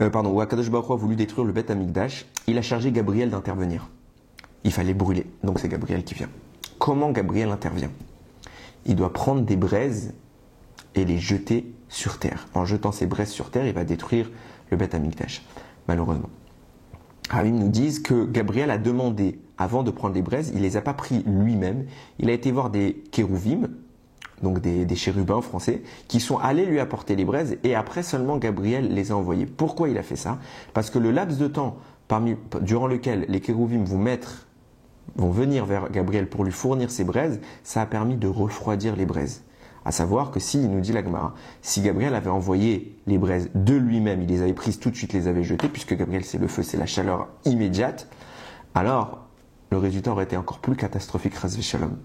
où Akadosh Baruch Hu a voulu détruire le Beth Amikdash, il a chargé Gabriel d'intervenir. Il fallait brûler, donc c'est Gabriel qui vient. Comment Gabriel intervient? Il doit prendre des braises et les jeter sur terre. En jetant ces braises sur terre, il va détruire le Beth Amikdash, malheureusement. Ramim nous disent que Gabriel a demandé, avant de prendre les braises, il ne les a pas pris lui-même. Il a été voir des kérouvim, donc des chérubins français, qui sont allés lui apporter les braises et après seulement Gabriel les a envoyés. Pourquoi il a fait ça? Parce que le laps de temps durant lequel les kérouvim vont venir vers Gabriel pour lui fournir ses braises, ça a permis de refroidir les braises. À savoir que si, il nous dit la Gemara, si Gabriel avait envoyé les braises de lui-même, il les avait prises tout de suite, les avait jetées, puisque Gabriel c'est le feu, c'est la chaleur immédiate, alors le résultat aurait été encore plus catastrophique, Chas v'Shalom.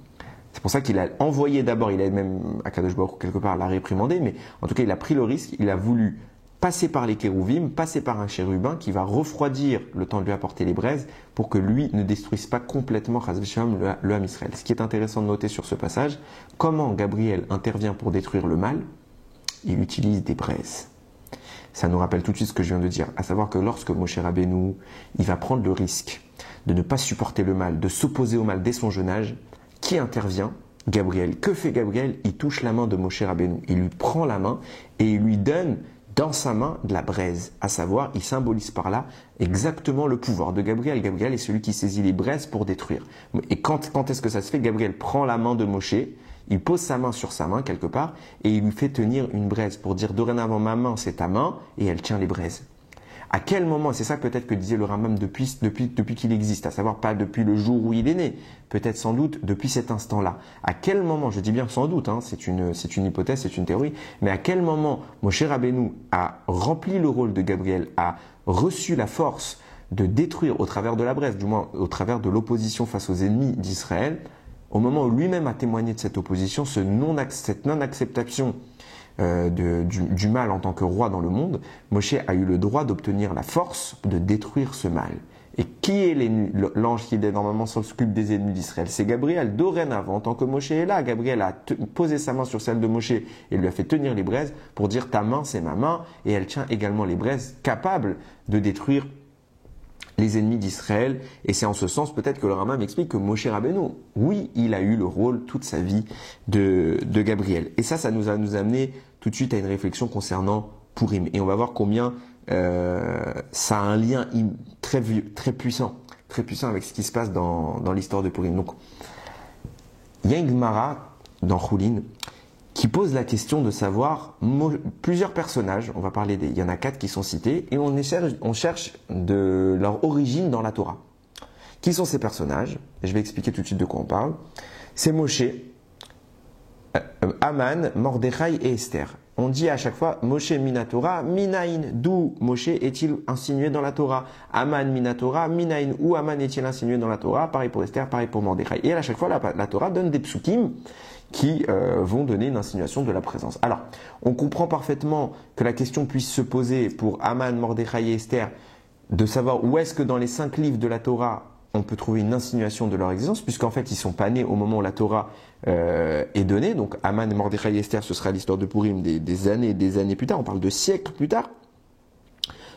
C'est pour ça qu'il a envoyé d'abord, il a même, Akadosh Baruch Hu quelque part l'a réprimandé, mais en tout cas il a pris le risque, il a voulu passer par les kérouvim, passer par un chérubin qui va refroidir le temps de lui apporter les braises pour que lui ne détruise pas complètement Chas v'Shalom le Ham Israël. Ce qui est intéressant de noter sur ce passage, comment Gabriel intervient pour détruire le mal, il utilise des braises. Ça nous rappelle tout de suite ce que je viens de dire, à savoir que lorsque Moshe Rabbeinu, il va prendre le risque de ne pas supporter le mal, de s'opposer au mal dès son jeune âge, qui intervient? Gabriel. Que fait Gabriel? Il touche la main de Moshe Rabbeinu, il lui prend la main et il lui donne dans sa main de la braise. À savoir, il symbolise par là exactement le pouvoir de Gabriel. Gabriel est celui qui saisit les braises pour détruire. Et quand est-ce que ça se fait? Gabriel prend la main de Moshe, il pose sa main sur sa main quelque part et il lui fait tenir une braise pour dire dorénavant ma main c'est ta main et elle tient les braises. À quel moment, c'est ça peut-être que disait le Rambam depuis qu'il existe, à savoir pas depuis le jour où il est né, peut-être sans doute depuis cet instant-là. À quel moment, je dis bien sans doute, c'est une hypothèse, c'est une théorie, mais à quel moment Moshe Rabbeinu a rempli le rôle de Gabriel, a reçu la force de détruire au travers de la braise, du moins au travers de l'opposition face aux ennemis d'Israël, au moment où lui-même a témoigné de cette opposition, cette non-acceptation du mal en tant que roi dans le monde, Moshe a eu le droit d'obtenir la force de détruire ce mal. Et qui est l'ange qui est normalement s'occupe des ennemis d'Israël? C'est Gabriel. Dorénavant, en tant que Moshe est là, Gabriel a posé sa main sur celle de Moshe et lui a fait tenir les braises pour dire ta main c'est ma main et elle tient également les braises capables de détruire les ennemis d'Israël. Et c'est en ce sens peut-être que le Rambam explique que Moshe Rabbeinu, oui, il a eu le rôle toute sa vie de Gabriel. Et ça nous a amené tout de suite à une réflexion concernant Purim. Et on va voir combien ça a un lien très puissant avec ce qui se passe dans l'histoire de Purim. Donc, il y a une Gemara dans Choulin qui pose la question de savoir plusieurs personnages, on va parler il y en a 4 qui sont cités, et on cherche de leur origine dans la Torah. Qui sont ces personnages? Je vais expliquer tout de suite de quoi on parle. C'est Moshe, Aman, Mordechai et Esther. On dit à chaque fois Moshe Minatora, Minaïn, d'où Moshe est-il insinué dans la Torah? Aman Minatora, Minaïn, où Aman est-il insinué dans la Torah? Pareil pour Esther, pareil pour Mordechai. Et à chaque fois, la Torah donne des psukim qui vont donner une insinuation de la présence. Alors, on comprend parfaitement que la question puisse se poser pour Aman, Mordechai et Esther, de savoir où est-ce que dans les 5 livres de la Torah, on peut trouver une insinuation de leur existence, puisqu'en fait, ils ne sont pas nés au moment où la Torah est donnée. Donc, Aman, Mordechai et Esther, ce sera l'histoire de Purim des années et des années plus tard. On parle de siècles plus tard.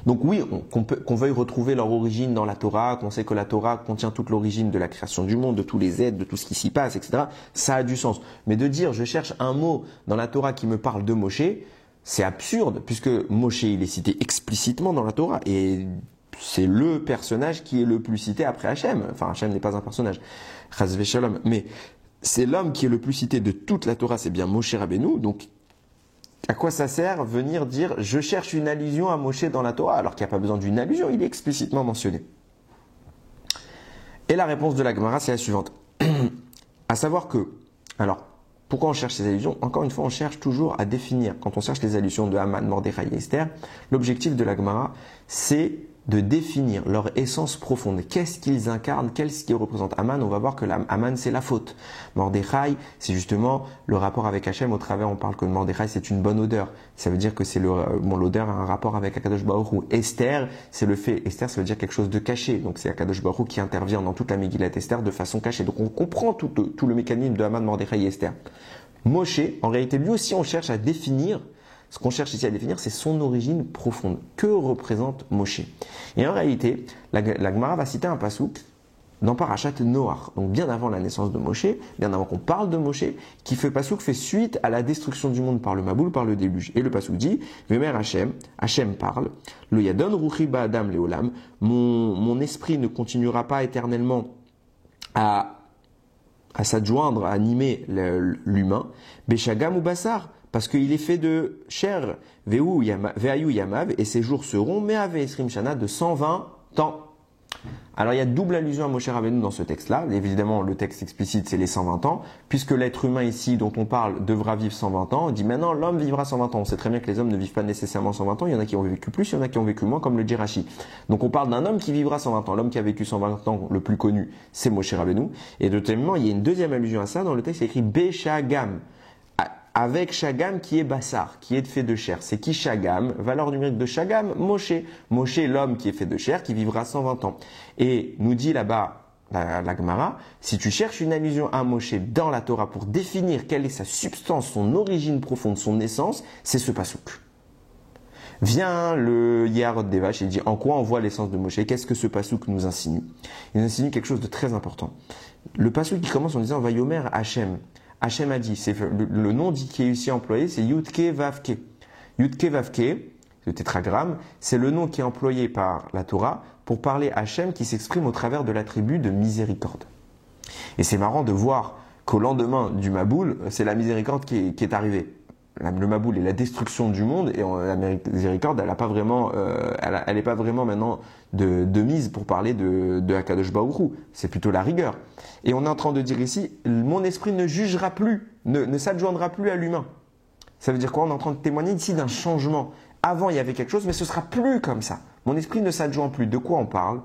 Donc oui, qu'on veuille retrouver leur origine dans la Torah, qu'on sait que la Torah contient toute l'origine de la création du monde, de tous les êtres, de tout ce qui s'y passe, etc., ça a du sens. Mais de dire, je cherche un mot dans la Torah qui me parle de Moshe, c'est absurde, puisque Moshe, il est cité explicitement dans la Torah, et c'est le personnage qui est le plus cité après Hachem. Enfin, Hachem n'est pas un personnage, Chas v'Shalom, mais c'est l'homme qui est le plus cité de toute la Torah, c'est bien Moshe Rabbeinu, donc à quoi ça sert venir dire « je cherche une allusion à Moshe dans la Torah » alors qu'il n'y a pas besoin d'une allusion, il est explicitement mentionné. Et la réponse de la Gemara, c'est la suivante. À savoir que, alors, pourquoi on cherche ces allusions? Encore une fois, on cherche toujours à définir, quand on cherche les allusions de Haman, Mordechai et Esther, l'objectif de la Gemara, c'est de définir leur essence profonde. Qu'est-ce qu'ils incarnent? Qu'est-ce qu'ils représentent? Haman, on va voir que Haman, c'est la faute. Mordechai, c'est justement le rapport avec Hachem. Au travers, on parle que Mordechai, c'est une bonne odeur. Ça veut dire que c'est l'odeur a un rapport avec Akadosh Baruch Hu. Esther, c'est le fait. Esther, ça veut dire quelque chose de caché. Donc, c'est Akadosh Baruch Hu qui intervient dans toute la Megillat Esther de façon cachée. Donc, on comprend tout le mécanisme de Haman, Mordechai et Esther. Moshe, en réalité, lui aussi, on cherche à définir. Ce qu'on cherche ici à définir, c'est son origine profonde. Que représente Moshe? Et en réalité, la Gemara va citer un passouk dans Parashat Noach, donc bien avant la naissance de Moshe, bien avant qu'on parle de Moshe, qui fait suite à la destruction du monde par le Maboul, par le déluge. Et le passouk dit, Vemer Hachem parle, le Yadon Ruchi Ba'adam Leolam, mon esprit ne continuera pas éternellement à s'adjoindre, à animer l'humain, Beshagam ou Bassar, parce qu'il est fait de chair, Ve'ayu Yamav, et ses jours seront Me'ave Esrim Shana, de 120 ans. Alors il y a double allusion à Moshe Rabbeinu dans ce texte-là. Évidemment, le texte explicite, c'est les 120 ans, puisque l'être humain ici, dont on parle, devra vivre 120 ans. On dit maintenant, l'homme vivra 120 ans. On sait très bien que les hommes ne vivent pas nécessairement 120 ans. Il y en a qui ont vécu plus, il y en a qui ont vécu moins, comme le dit Rashi. Donc on parle d'un homme qui vivra 120 ans. L'homme qui a vécu 120 ans, le plus connu, c'est Moshe Rabbeinu. Et deuxièmement, il y a une deuxième allusion à ça. Dans le texte, il est écrit Beshagam, avec Shagam qui est Bassar, qui est fait de chair. C'est qui Shagam? Valeur numérique de Shagam, Moshe. Moshe, l'homme qui est fait de chair, qui vivra 120 ans. Et nous dit là-bas la Gemara, si tu cherches une allusion à Moshe dans la Torah pour définir quelle est sa substance, son origine profonde, son essence, c'est ce passouk. Vient le Yeharot des Vaches et dit en quoi on voit l'essence de Moshe? Qu'est-ce que ce passouk nous insinue? Il nous insinue quelque chose de très important. Le passouk qui commence en disant Vayomer Hachem. Hachem a dit, c'est le nom dit qui est ici employé, c'est Yudke Vavke. Yudke Vavke, le tétragramme, c'est le nom qui est employé par la Torah pour parler Hachem qui s'exprime au travers de l'attribut de miséricorde. Et c'est marrant de voir qu'au lendemain du Maboul, c'est la miséricorde qui est arrivée. Le Maboul est la destruction du monde et la miséricorde, elle n'est pas vraiment, elle est pas vraiment maintenant de mise pour parler de Hakadosh Baruch Hu. C'est plutôt la rigueur. Et on est en train de dire ici, mon esprit ne jugera plus, ne s'adjoindra plus à l'humain. Ça veut dire quoi? On est en train de témoigner ici d'un changement. Avant, il y avait quelque chose, mais ce sera plus comme ça. Mon esprit ne s'adjoint plus. De quoi on parle?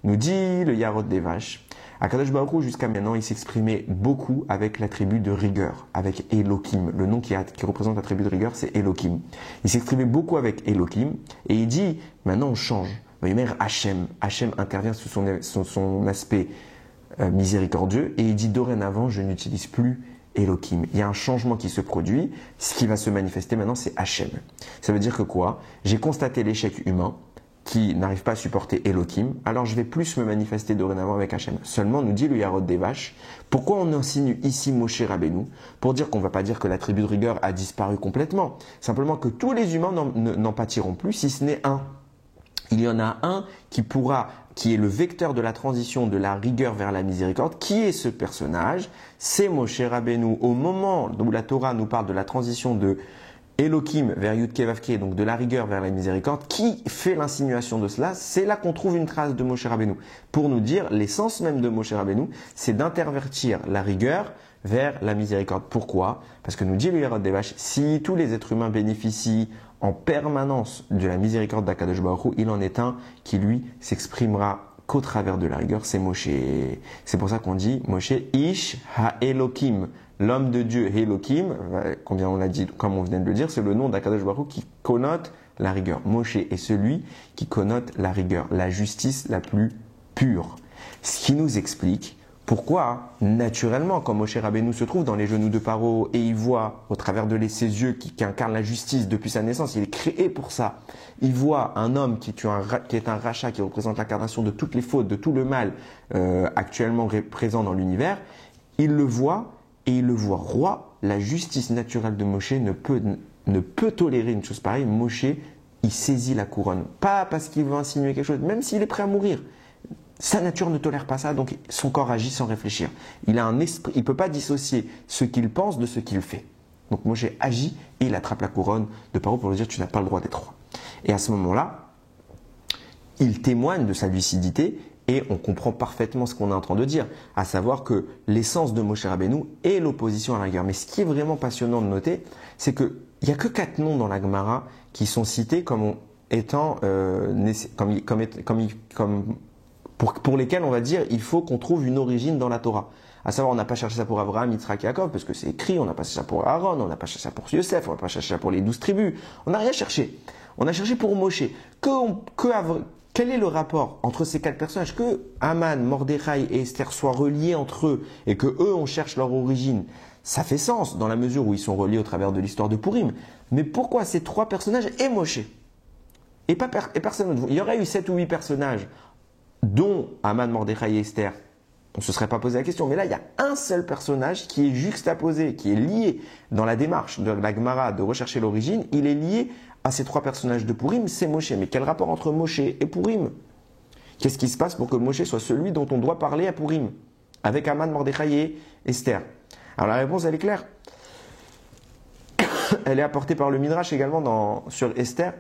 Nous dit le Yarod des Vaches. Hakadosh Baruch Hu, jusqu'à maintenant, il s'exprimait beaucoup avec l'attribut de rigueur, avec Elohim. Le nom qui représente l'attribut de rigueur, c'est Elohim. Il s'exprimait beaucoup avec Elohim et il dit, maintenant on change. Hachem intervient sous son aspect miséricordieux et il dit, dorénavant, je n'utilise plus Elohim. Il y a un changement qui se produit. Ce qui va se manifester maintenant, c'est Hachem. Ça veut dire que quoi? J'ai constaté l'échec humain qui n'arrive pas à supporter Elohim, alors je vais plus me manifester dorénavant avec Hachem. Seulement, nous dit le Yarod des Vaches, pourquoi on insinue ici Moshe Rabbeinu? Pour dire qu'on ne va pas dire que l'attribut de rigueur a disparu complètement. Simplement que tous les humains n'en pâtiront plus, si ce n'est un. Il y en a un qui est le vecteur de la transition de la rigueur vers la miséricorde. Qui est ce personnage? C'est Moshe Rabbeinu. Au moment où la Torah nous parle de la transition de Elohim vers Yudke Vavke, donc de la rigueur vers la miséricorde, qui fait l'insinuation de cela? C'est là qu'on trouve une trace de Moshe Rabbeinu. Pour nous dire, l'essence même de Moshe Rabbeinu, c'est d'intervertir la rigueur vers la miséricorde. Pourquoi? Parce que nous dit le Yarod des Vaches, si tous les êtres humains bénéficient en permanence de la miséricorde d'Akadosh Baruch Hu, il en est un qui lui s'exprimera qu'au travers de la rigueur, c'est Moshe. C'est pour ça qu'on dit Moshe Ish Ha-Elohim. L'homme de Dieu, Elohim, comme on l'a dit, comme on venait de le dire, c'est le nom d'Akadosh Baruch Hu qui connote la rigueur. Moshe est celui qui connote la rigueur, la justice la plus pure. Ce qui nous explique pourquoi, naturellement, quand Moshe Rabbeinu se trouve dans les genoux de Paro et il voit, au travers de ses yeux qui incarne la justice depuis sa naissance, il est créé pour ça. Il voit un homme qui est un rachat, qui représente l'incarnation de toutes les fautes, de tout le mal actuellement présent dans l'univers. Il le voit. Et il le voit roi, la justice naturelle de Moshe ne peut tolérer une chose pareille. Moshe, il saisit la couronne. Pas parce qu'il veut insinuer quelque chose, même s'il est prêt à mourir. Sa nature ne tolère pas ça, donc son corps agit sans réfléchir. Il a un esprit, il ne peut pas dissocier ce qu'il pense de ce qu'il fait. Donc Moshe agit et il attrape la couronne de Paro pour lui dire tu n'as pas le droit d'être roi. Et à ce moment-là, il témoigne de sa lucidité. Et on comprend parfaitement ce qu'on est en train de dire, à savoir que l'essence de Moshe Rabbeinu est l'opposition à la rigueur. Mais ce qui est vraiment passionnant de noter, c'est qu'il n'y a que 4 noms dans la Gemara qui sont cités comme étant pour lesquels on va dire il faut qu'on trouve une origine dans la Torah. À savoir, on n'a pas cherché ça pour Abraham, Yitzhak et Yaakov, parce que c'est écrit, on n'a pas cherché ça pour Aaron, on n'a pas cherché ça pour Yosef, on n'a pas cherché ça pour les 12 tribus. On n'a rien cherché. On a cherché pour Moshe. Quel est le rapport entre ces 4 personnages? Que Haman, Mordechai et Esther soient reliés entre eux et que eux on cherche leur origine, ça fait sens dans la mesure où ils sont reliés au travers de l'histoire de Purim. Mais pourquoi ces 3 personnages et Moshe et personne d'autre? Il y aurait eu 7 ou 8 personnages dont Haman, Mordechai et Esther. On ne se serait pas posé la question. Mais là, il y a un seul personnage qui est juxtaposé, qui est lié dans la démarche de la Gemara de rechercher l'origine. Il est lié à ces 3 personnages de Purim, c'est Moshe. Mais quel rapport entre Moshe et Purim? Qu'est-ce qui se passe pour que Moshe soit celui dont on doit parler à Purim? Avec Haman, Mordechai et Esther. Alors la réponse, elle est claire. Elle est apportée par le Midrash également sur Esther,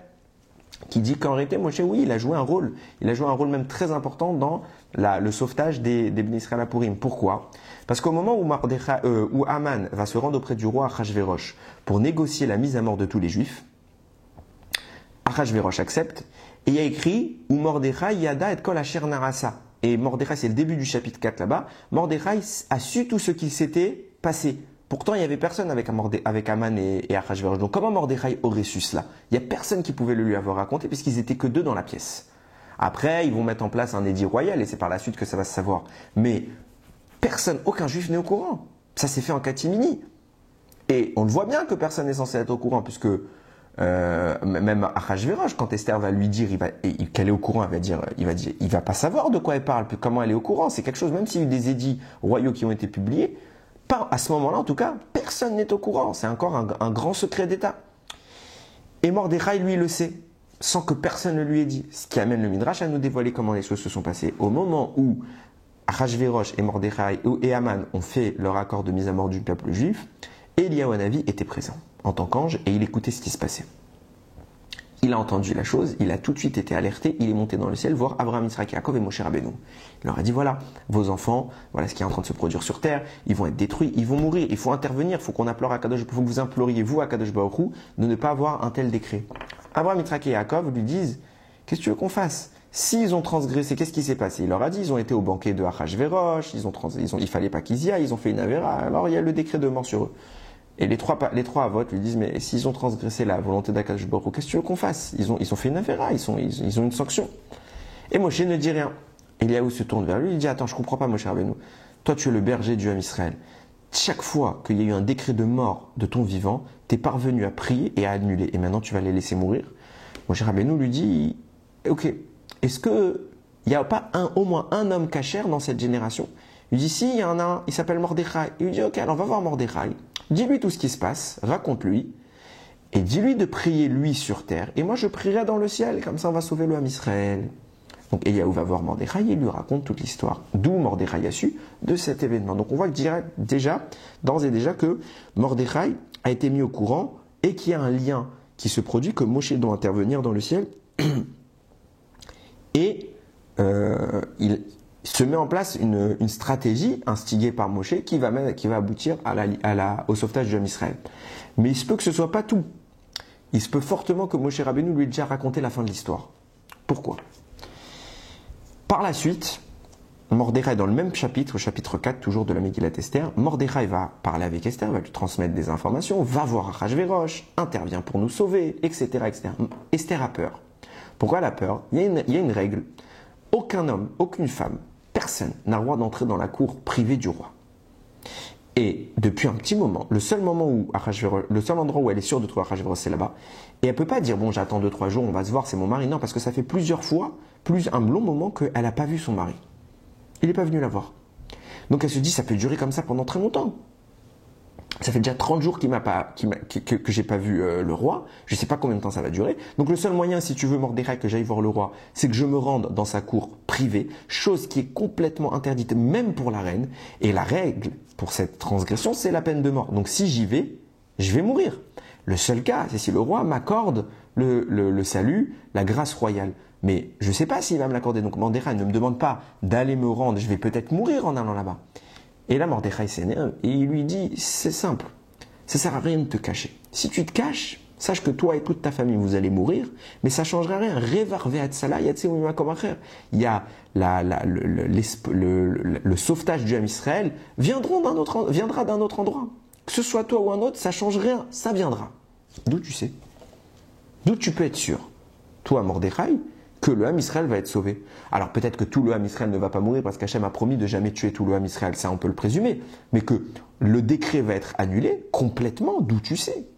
qui dit qu'en réalité, Moshe, oui, il a joué un rôle. Il a joué un rôle même très important dans le sauvetage des Bnei Israël à Purim. Pourquoi? Parce qu'au moment où Haman va se rendre auprès du roi Achashverosh pour négocier la mise à mort de tous les Juifs, Achashverosh accepte, et il y a écrit « Ou Mordechai yada et kol asher narasa ». Et Mordechai, c'est le début du chapitre 4 là-bas, Mordechai a su tout ce qui s'était passé. Pourtant, il n'y avait personne avec Haman et Achashverosh. Donc comment Mordechai aurait su cela? Il n'y a personne qui pouvait le lui avoir raconté puisqu'ils étaient que 2 dans la pièce. Après, ils vont mettre en place un édit royal et c'est par la suite que ça va se savoir. Mais personne, aucun juif n'est au courant. Ça s'est fait en catimini. Et on le voit bien que personne n'est censé être au courant puisque même Achashverosh, quand Esther va lui dire qu'elle est au courant, il va pas savoir de quoi elle parle, puis comment elle est au courant. C'est quelque chose, même s'il y a eu des édits royaux qui ont été publiés, pas à ce moment-là en tout cas, personne n'est au courant. C'est encore un grand secret d'État. Et Mordechai, lui, le sait. sans que personne ne lui ait dit. Ce qui amène le Midrash à nous dévoiler comment les choses se sont passées. Au moment où Achashverosh et Mordechai et Haman ont fait leur accord de mise à mort du peuple juif, Eliyahu Hanavi était présent en tant qu'ange et il écoutait ce qui se passait. Il a entendu la chose, il a tout de suite été alerté, il est monté dans le ciel voir Abraham, Yitzhak, Yaakov et Moshe Rabbeinu. Il leur a dit voilà, vos enfants, voilà ce qui est en train de se produire sur terre, ils vont être détruits, ils vont mourir, il faut intervenir, il faut qu'on implore Akadosh, il faut que vous imploriez vous Akadosh Baruch Hu de ne pas avoir un tel décret. Abraham, Yitzhak et Yaakov lui disent qu'est-ce que tu veux qu'on fasse? S'ils ont transgressé, qu'est-ce qui s'est passé? Il leur a dit ils ont été au banquet de Achashverosh, il fallait pas qu'ils y aillent, ils ont fait une avéra, alors il y a le décret de mort sur eux. Et les trois avotes lui disent mais s'ils ont transgressé la volonté d'Akadosh Baruch Hu, qu'est-ce que tu veux qu'on fasse? Ils ont fait une avéra, ils ont une sanction. Et Moshe ne dit rien. Eliyahu se tourne vers lui, il dit attends, je comprends pas Moshe Rabbeinu. Toi tu es le berger du Ham Israël. Chaque fois qu'il y a eu un décret de mort de ton vivant, tu es parvenu à prier et à annuler. Et maintenant tu vas les laisser mourir. Moshe Rabbeinu lui dit ok, est-ce que il n'y a pas au moins un homme cachère dans cette génération? Il lui dit si, il y en a un, il s'appelle Mordechai. Il lui dit ok, alors va voir Mordechai. Dis-lui tout ce qui se passe, raconte-lui, et dis-lui de prier lui sur terre, et moi je prierai dans le ciel, comme ça on va sauver le Ham Israël. Donc Eliyahu va voir Mordechai et il lui raconte toute l'histoire, d'où Mordechai a su de cet événement. Donc on voit d'ores et déjà que Mordechai a été mis au courant et qu'il y a un lien qui se produit, que Moshe doit intervenir dans le ciel, et il se met en place une stratégie instigée par Moshe qui va aboutir au sauvetage du Ham Israël. Mais il se peut que ce ne soit pas tout. Il se peut fortement que Moshe Rabbeinu lui ait déjà raconté la fin de l'histoire. Pourquoi? Par la suite, Mordechai, dans le même chapitre, au chapitre 4, toujours de la Megillat Esther, Mordechai va parler avec Esther, va lui transmettre des informations, va voir Achashverosh, intervient pour nous sauver, etc., etc. Esther a peur. Pourquoi elle a peur? Il y a une règle. Aucun homme, aucune femme, personne n'a le droit d'entrer dans la cour privée du roi. Et depuis un petit moment, le seul endroit où elle est sûre de trouver Achashverosh, c'est là-bas. Et elle ne peut pas dire, bon, j'attends 2-3 jours, on va se voir, c'est mon mari. Non, parce que ça fait plusieurs fois, un long moment qu'elle n'a pas vu son mari. Il n'est pas venu la voir. Donc elle se dit, ça peut durer comme ça pendant très longtemps. Ça fait déjà 30 jours que j'ai pas vu le roi. Je ne sais pas combien de temps ça va durer. Donc le seul moyen, si tu veux, Mordechai, que j'aille voir le roi, c'est que je me rende dans sa cour privée, chose qui est complètement interdite, même pour la reine. Et la règle pour cette transgression, c'est la peine de mort. Donc si j'y vais, je vais mourir. Le seul cas, c'est si le roi m'accorde le salut, la grâce royale. Mais je ne sais pas s'il va me l'accorder. Donc Mordechai ne me demande pas d'aller me rendre, je vais peut-être mourir en allant là-bas. Et là, Mordechai s'énerve et il lui dit, c'est simple, ça ne sert à rien de te cacher. Si tu te caches, sache que toi et toute ta famille, vous allez mourir, mais ça ne changera rien. Il y a le sauvetage du Ham Israël viendra d'un autre endroit. Que ce soit toi ou un autre, ça ne change rien, ça viendra. D'où tu sais? D'où tu peux être sûr? Toi, Mordechai, que le Ham Israël va être sauvé. Alors peut-être que tout le Ham Israël ne va pas mourir parce qu'Hachem a promis de jamais tuer tout le Ham Israël, ça on peut le présumer, mais que le décret va être annulé complètement, d'où tu sais?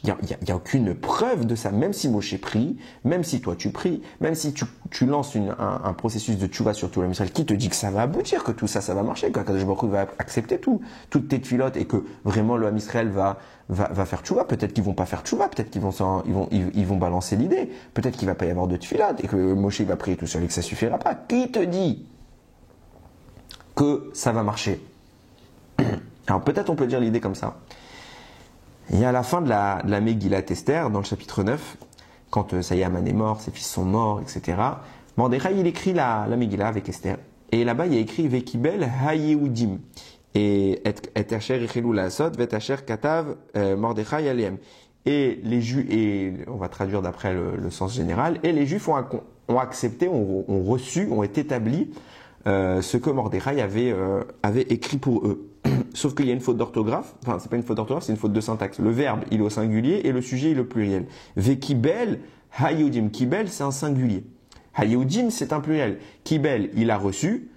Il n'y a aucune preuve de ça, même si Moshe prie, même si toi tu pries, même si tu lances un processus de tchouva sur tout le Ham Israël qui te dit que ça va aboutir, que tout ça va marcher, que Akadosh Baruch Hu va accepter toutes tes tfilotes et que vraiment le Ham Israël va faire tchouva. Peut-être qu'ils vont pas faire tchouva, peut-être qu'ils vont balancer l'idée, peut-être qu'il va pas y avoir de tfilotes et que Moshe va prier tout seul et que ça suffira pas. Qui te dit que ça va marcher? Alors peut-être on peut dire l'idée comme ça. Et à la fin de la Megillat Esther, dans le chapitre 9, quand ça y est, Haman est mort, ses fils sont morts, etc., Mordechai, il écrit la Megillah avec Esther. Et là-bas, il y a écrit Vekibel ha-Yehudim. Et et asher ichelou la'asot, vet asher katav Mordechai alehem. Et les Juifs, et on va traduire d'après le sens général, et les Juifs ont accepté, ont reçu, ont établi ce que Mordechai avait écrit pour eux. Sauf qu'il y a une faute d'orthographe, enfin c'est pas une faute d'orthographe, c'est une faute de syntaxe. Le verbe, il est au singulier et le sujet, il est au pluriel. Vekibel, ha-Yehudim. Kibel, c'est un singulier. Ha-Yehudim, c'est un pluriel. Kibel, il a reçu,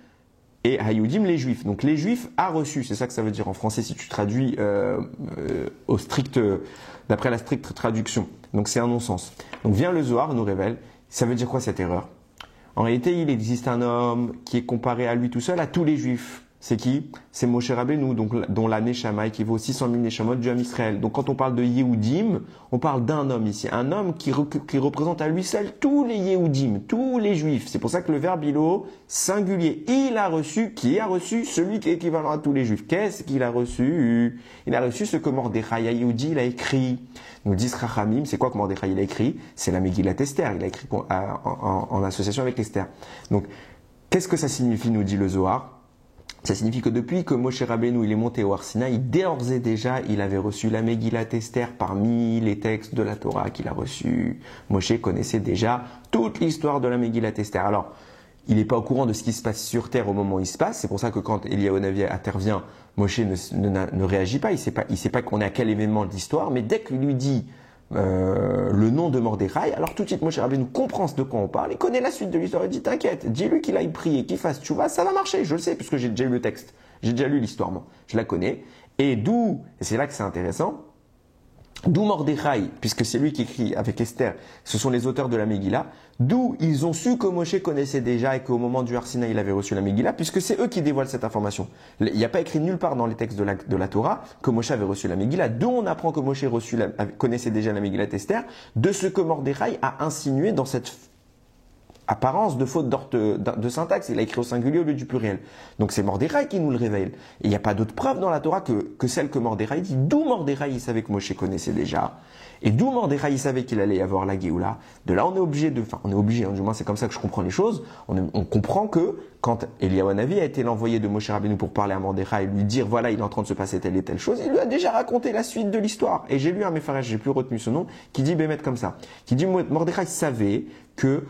et ha-Yehudim, les Juifs. Donc les Juifs a reçu, c'est ça que ça veut dire en français si tu traduis d'après la stricte traduction. Donc c'est un non-sens. Donc vient le Zohar, nous révèle, ça veut dire quoi cette erreur? En réalité, il existe un homme qui est comparé à lui tout seul à tous les Juifs. c'est qui? C'est Moshe Rabbeinu, donc, dont la Neshama équivaut aux 600 000 Neshamot du Ham Israël. Donc quand on parle de Yehudim, on parle d'un homme ici. Un homme qui représente à lui seul tous les Yehudim, tous les Juifs. C'est pour ça que le verbe il est au singulier. Il a reçu, qui a reçu? Celui qui est équivalent à tous les Juifs. Qu'est-ce qu'il a reçu? Il a reçu ce que Mordechai Yehudi il a écrit. Nous disent Chachamim, c'est quoi que Mordechai il a écrit? C'est la Megillat Esther. Il a écrit en association avec Esther. Donc, qu'est-ce que ça signifie, nous dit le Zohar? Ça signifie que depuis que Moshe Rabbeinu il est monté au Har Sinaï, d'ores et déjà, il avait reçu la Megillat Esther parmi les textes de la Torah qu'il a reçus. Moshe connaissait déjà toute l'histoire de la Megillat Esther. Alors, il n'est pas au courant de ce qui se passe sur terre au moment où il se passe. C'est pour ça que quand Eliyahu Navi intervient, Moshe ne réagit pas. Il sait pas qu'on est à quel événement de l'histoire. Mais dès qu'il lui dit le nom de Mordechai, alors tout de suite Moshe Rabbeinu comprend de quoi on parle, il connaît la suite de l'histoire, il dit t'inquiète, dis-lui qu'il aille prier, qu'il fasse tchouva, ça va marcher, je le sais puisque j'ai déjà lu le texte, j'ai déjà lu l'histoire moi, je la connais, et c'est là que c'est intéressant, d'où Mordechai, puisque c'est lui qui écrit avec Esther, ce sont les auteurs de la Megillah, d'où ils ont su que Moshe connaissait déjà et qu'au moment du Har Sinaï il avait reçu la Megillah, puisque c'est eux qui dévoilent cette information. Il n'y a pas écrit nulle part dans les textes de la Torah que Moshe avait reçu la Megillah, d'où on apprend que Moshe connaissait déjà la Megillah Esther, de ce que Mordechai a insinué dans cette apparence de faute de syntaxe. Il a écrit au singulier au lieu du pluriel. Donc c'est Mordechai qui nous le révèle. Et il n'y a pas d'autre preuve dans la Torah que celle que Mordechai dit. D'où Mordechai il savait que Moshe connaissait déjà. Et d'où Mordechai il savait qu'il allait y avoir la Géoula. De là on est obligé du moins c'est comme ça que je comprends les choses. On comprend que quand Eliyahu Navi a été l'envoyé de Moshe Rabbeinu pour parler à Mordechai et lui dire voilà il est en train de se passer telle et telle chose, il lui a déjà raconté la suite de l'histoire. Et j'ai lu un Mefarech, j'ai plus retenu son nom, qui dit Bémet comme ça. Qui dit Mordechai savait que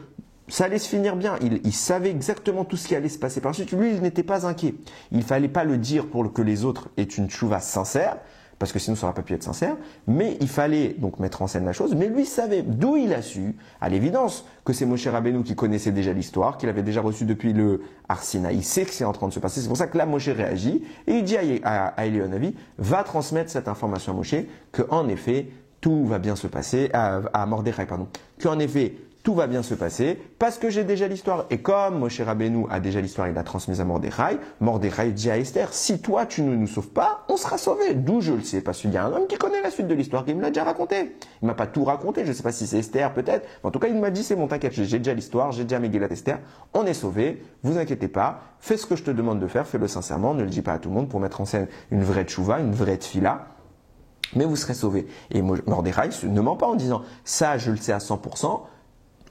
ça allait se finir bien. Il savait exactement tout ce qui allait se passer par la suite. Lui, il n'était pas inquiet. Il fallait pas le dire pour que les autres aient une tchouva sincère, parce que sinon ça n'aurait pas pu être sincère. Mais il fallait donc mettre en scène la chose. Mais lui savait, d'où il a su, à l'évidence, que c'est Moshe Rabbeinu qui connaissait déjà l'histoire, qu'il avait déjà reçu depuis le Har Sinaï. Il sait que c'est en train de se passer. C'est pour ça que là, Moshe réagit et il dit à Eliyahu Navi, va transmettre cette information à Moshe, que en effet, tout va bien se passer, à Mordechai, pardon, qu'en effet, tout va bien se passer parce que j'ai déjà l'histoire. Et comme Moshe Rabbeinu a déjà l'histoire, il l'a transmise à Mordechai. Mordechai dit à Esther, si toi tu ne nous sauves pas, on sera sauvés. D'où je le sais, parce qu'il y a un homme qui connaît la suite de l'histoire, qui me l'a déjà raconté. Il m'a pas tout raconté, je ne sais pas si c'est Esther peut-être. En tout cas, il m'a dit, c'est bon, t'inquiète, j'ai déjà l'histoire, j'ai déjà Megillat Esther. On est sauvés, vous inquiétez pas, fais ce que je te demande de faire, fais-le sincèrement, ne le dis pas à tout le monde pour mettre en scène une vraie tchouva, une vraie tfila. Mais vous serez sauvés. Et Mordechai ne ment pas en disant, ça je le sais à 100%,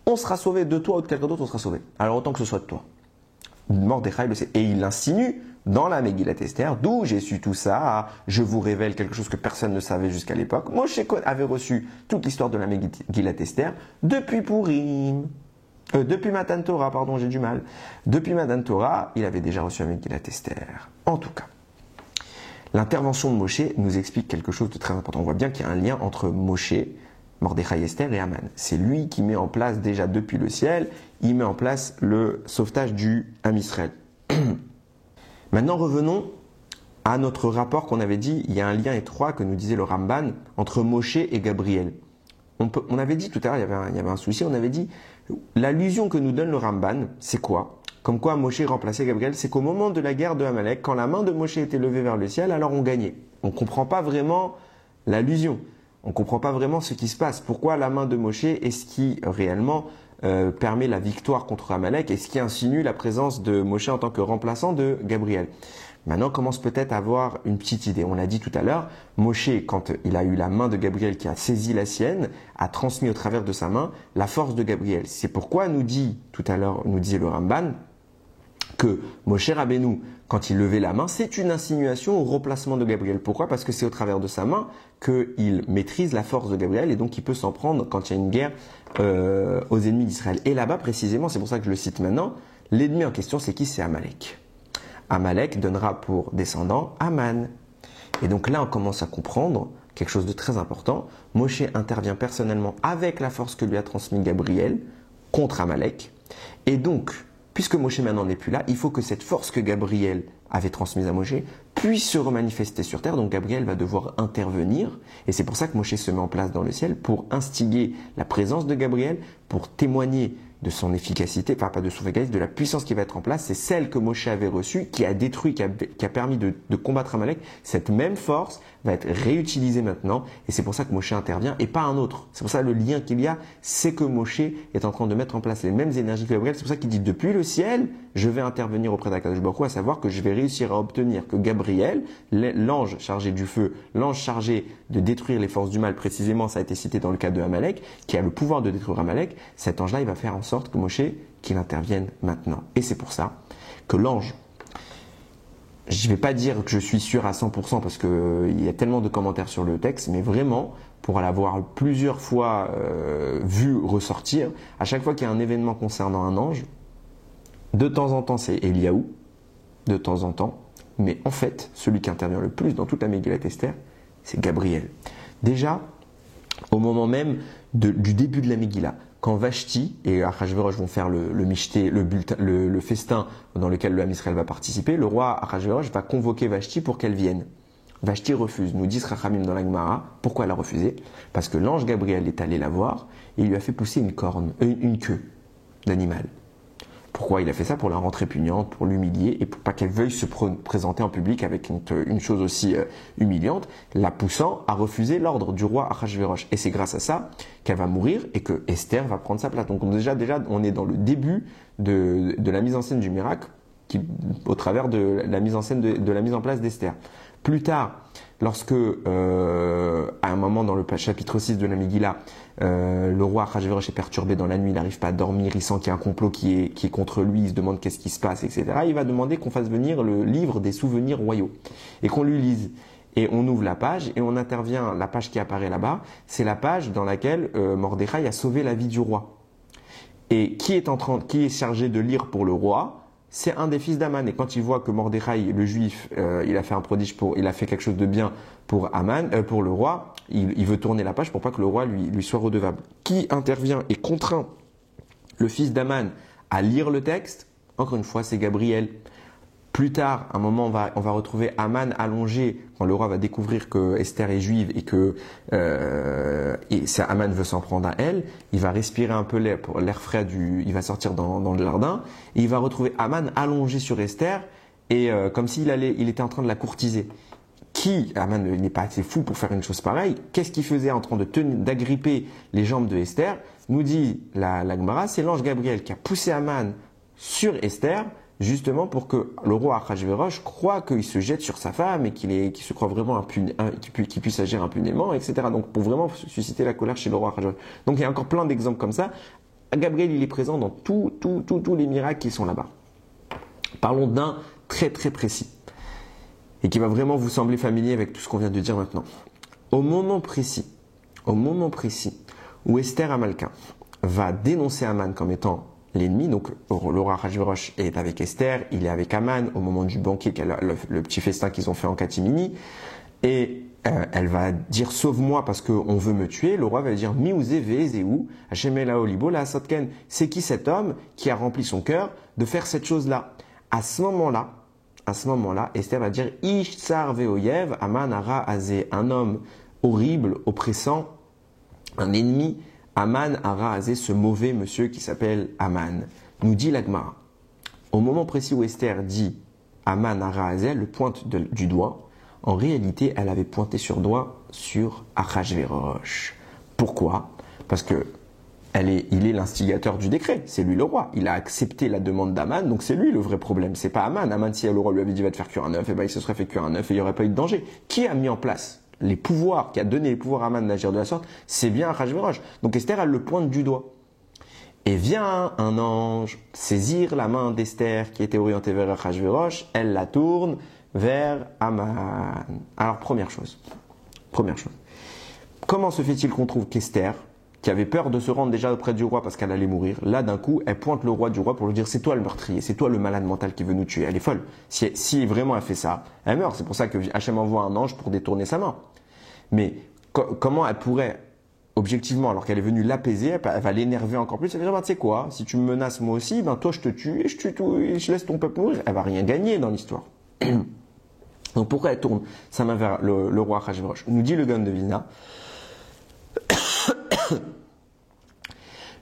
on sera sauvé de toi ou de quelqu'un d'autre, on sera sauvé. Alors autant que ce soit de toi. Mordechai le sait. Et il l'insinue dans la Megillat Esther, d'où j'ai su tout ça, je vous révèle quelque chose que personne ne savait jusqu'à l'époque. Moshe avait reçu toute l'histoire de la Megillat Esther depuis Purim. Depuis Matan Torah, pardon, j'ai du mal. Depuis Matan Torah, il avait déjà reçu la Megillat Esther. En tout cas, l'intervention de Moshe nous explique quelque chose de très important. On voit bien qu'il y a un lien entre Moshe, Mordechai Esther et Aman. C'est lui qui met en place déjà depuis le ciel, il met en place le sauvetage du Ham Israël. Maintenant revenons à notre rapport qu'on avait dit, il y a un lien étroit que nous disait le Ramban entre Moshe et Gabriel. On avait dit tout à l'heure, il y avait un souci, on avait dit, l'allusion que nous donne le Ramban, c'est quoi? Comme quoi Moshe remplaçait Gabriel, c'est qu'au moment de la guerre de Amalek, quand la main de Moshe était levée vers le ciel, alors on gagnait. On ne comprend pas vraiment l'allusion. On ne comprend pas vraiment ce qui se passe. Pourquoi la main de Moshe est ce qui réellement permet la victoire contre Amalek et ce qui insinue la présence de Moshe en tant que remplaçant de Gabriel. Maintenant, on commence peut-être à avoir une petite idée. On l'a dit tout à l'heure, Moshe, quand il a eu la main de Gabriel qui a saisi la sienne, a transmis au travers de sa main la force de Gabriel. C'est pourquoi nous disait le Ramban, que Moshe Rabbeinu, quand il levait la main, c'est une insinuation au remplacement de Gabriel. Pourquoi? Parce que c'est au travers de sa main qu'il maîtrise la force de Gabriel et donc il peut s'en prendre quand il y a une guerre aux ennemis d'Israël. Et là-bas, précisément, c'est pour ça que je le cite maintenant, l'ennemi en question, c'est qui? C'est Amalek. Amalek donnera pour descendant Aman. Et donc là, on commence à comprendre quelque chose de très important. Moshe intervient personnellement avec la force que lui a transmise Gabriel contre Amalek. Et donc, puisque Moshe maintenant n'est plus là, il faut que cette force que Gabriel avait transmise à Moshe puisse se remanifester sur terre. Donc Gabriel va devoir intervenir. Et c'est pour ça que Moshe se met en place dans le ciel pour instiguer la présence de Gabriel, pour témoigner de son efficacité, enfin pas de son efficacité, de la puissance qui va être en place, c'est celle que Moshe avait reçue, qui a détruit, qui a permis de combattre Amalek. Cette même force va être réutilisée maintenant, et c'est pour ça que Moshe intervient, et pas un autre. C'est pour ça le lien qu'il y a, c'est que Moshe est en train de mettre en place les mêmes énergies que Gabriel. C'est pour ça qu'il dit, depuis le ciel, je vais intervenir auprès d'Akadosh Baruch Hu, à savoir que je vais réussir à obtenir que Gabriel, l'ange chargé du feu, l'ange chargé de détruire les forces du mal, précisément ça a été cité dans le cas de Amalek, qui a le pouvoir de détruire Amalek, cet ange-là, il va faire en sorte que Moshe, qu'il intervienne maintenant. Et c'est pour ça que l'ange, je ne vais pas dire que je suis sûr à 100% parce qu'il y a tellement de commentaires sur le texte, mais vraiment, pour l'avoir plusieurs fois vu ressortir, à chaque fois qu'il y a un événement concernant un ange, de temps en temps c'est Eliaou, de temps en temps, mais en fait, celui qui intervient le plus dans toute la Megillat Esther, c'est Gabriel. Déjà, au moment même du début de la Megillah, quand Vashti et Achashverosh vont faire le festin dans lequel le Ham Israël va participer, le roi Achashverosh va convoquer Vashti pour qu'elle vienne. Vashti refuse. Nous disent Rachamim dans la Gemara. Pourquoi elle a refusé? Parce que l'ange Gabriel est allé la voir et il lui a fait pousser une queue d'animal. Pourquoi il a fait ça? Pour la rendre répugnante, pour l'humilier et pour pas qu'elle veuille se présenter en public avec une chose aussi humiliante, la poussant à refuser l'ordre du roi Achashverosh. Et c'est grâce à ça qu'elle va mourir et que Esther va prendre sa place. Donc déjà on est dans le début de la mise en scène du miracle au travers de la mise en scène de la mise en place d'Esther. Plus tard, lorsque, à un moment dans le chapitre 6 de la Megillah, le roi Achashverosh est perturbé dans la nuit, il n'arrive pas à dormir, il sent qu'il y a un complot qui est contre lui, il se demande qu'est-ce qui se passe, etc. Il va demander qu'on fasse venir le livre des souvenirs royaux et qu'on lui lise. Et on ouvre la page et on intervient, la page qui apparaît là-bas, c'est la page dans laquelle Mordechai a sauvé la vie du roi. Et qui est chargé de lire pour le roi? C'est un des fils d'Aman. Et quand il voit que Mordechai, le juif, il a fait un prodige il a fait quelque chose de bien pour pour le roi, il veut tourner la page pour pas que le roi lui soit redevable. Qui intervient et contraint le fils d'Aman à lire le texte? Encore une fois, c'est Gabriel. Plus tard, un moment, on va retrouver Aman allongé quand le roi va découvrir que Esther est juive et que Aman veut s'en prendre à elle. Il va respirer un peu l'air frais il va sortir dans le jardin et il va retrouver Aman allongé sur Esther et comme s'il était en train de la courtiser. Aman n'est pas assez fou pour faire une chose pareille. Qu'est-ce qu'il faisait en train d'agripper les jambes de Esther? Nous dit la Gemara, c'est l'ange Gabriel qui a poussé Aman sur Esther, justement pour que le roi Achashverosh croit qu'il se jette sur sa femme et qu'il se croit vraiment qu'il puisse agir impunément, etc. Donc pour vraiment susciter la colère chez le roi Achashverosh. Donc il y a encore plein d'exemples comme ça. Gabriel, il est présent dans tous les miracles qui sont là-bas. Parlons d'un très très précis et qui va vraiment vous sembler familier avec tout ce qu'on vient de dire maintenant. Au moment précis où Esther Hamalka va dénoncer Aman comme étant l'ennemi, donc le roi Achashverosh est avec Esther, il est avec Aman au moment du banquet, le petit festin qu'ils ont fait en catimini, et elle va dire sauve-moi parce qu'on veut me tuer. Le roi va dire miouze ve'ezeu Hashem ela olibo la asotken. C'est qui cet homme qui a rempli son cœur de faire cette chose-là? À ce moment-là, Esther va dire ish tsar ve'oyev Aman ara azé, un homme horrible, oppressant, un ennemi. Aman ara azé, ce mauvais monsieur qui s'appelle Aman. Nous dit la Gemara. Au moment précis où Esther dit Aman ara azé, elle le pointe du doigt. En réalité, elle avait pointé sur Achashverosh. Pourquoi? Parce que il est l'instigateur du décret. C'est lui le roi. Il a accepté la demande d'Aman, donc c'est lui le vrai problème. C'est pas Aman. Aman, si le roi lui avait dit va te faire cuire un œuf, et ben il se serait fait cuire un œuf et il n'y aurait pas eu de danger. Qui a mis en place les pouvoirs, qui a donné les pouvoirs à Aman d'agir de la sorte? C'est bien Achashverosh. Donc Esther, elle le pointe du doigt. Et vient un ange saisir la main d'Esther qui était orientée vers Achashverosh, elle la tourne vers Aman. Alors première chose. Comment se fait-il qu'on trouve qu'Esther, qui avait peur de se rendre déjà auprès du roi parce qu'elle allait mourir, là d'un coup, elle pointe le roi du roi pour lui dire c'est toi le meurtrier, c'est toi le malade mental qui veut nous tuer. Elle est folle. Si vraiment elle fait ça, elle meurt. C'est pour ça que Hachem envoie un ange pour détourner sa main. Mais comment elle pourrait, objectivement, alors qu'elle est venue l'apaiser, elle va l'énerver encore plus. Elle va dire tu sais quoi, si tu me menaces moi aussi, ben toi je te tue et je laisse ton peuple mourir. Elle va rien gagner dans l'histoire. Donc pourquoi elle tourne sa main vers le roi Achashverosh? Nous dit le Gaon de Vilna.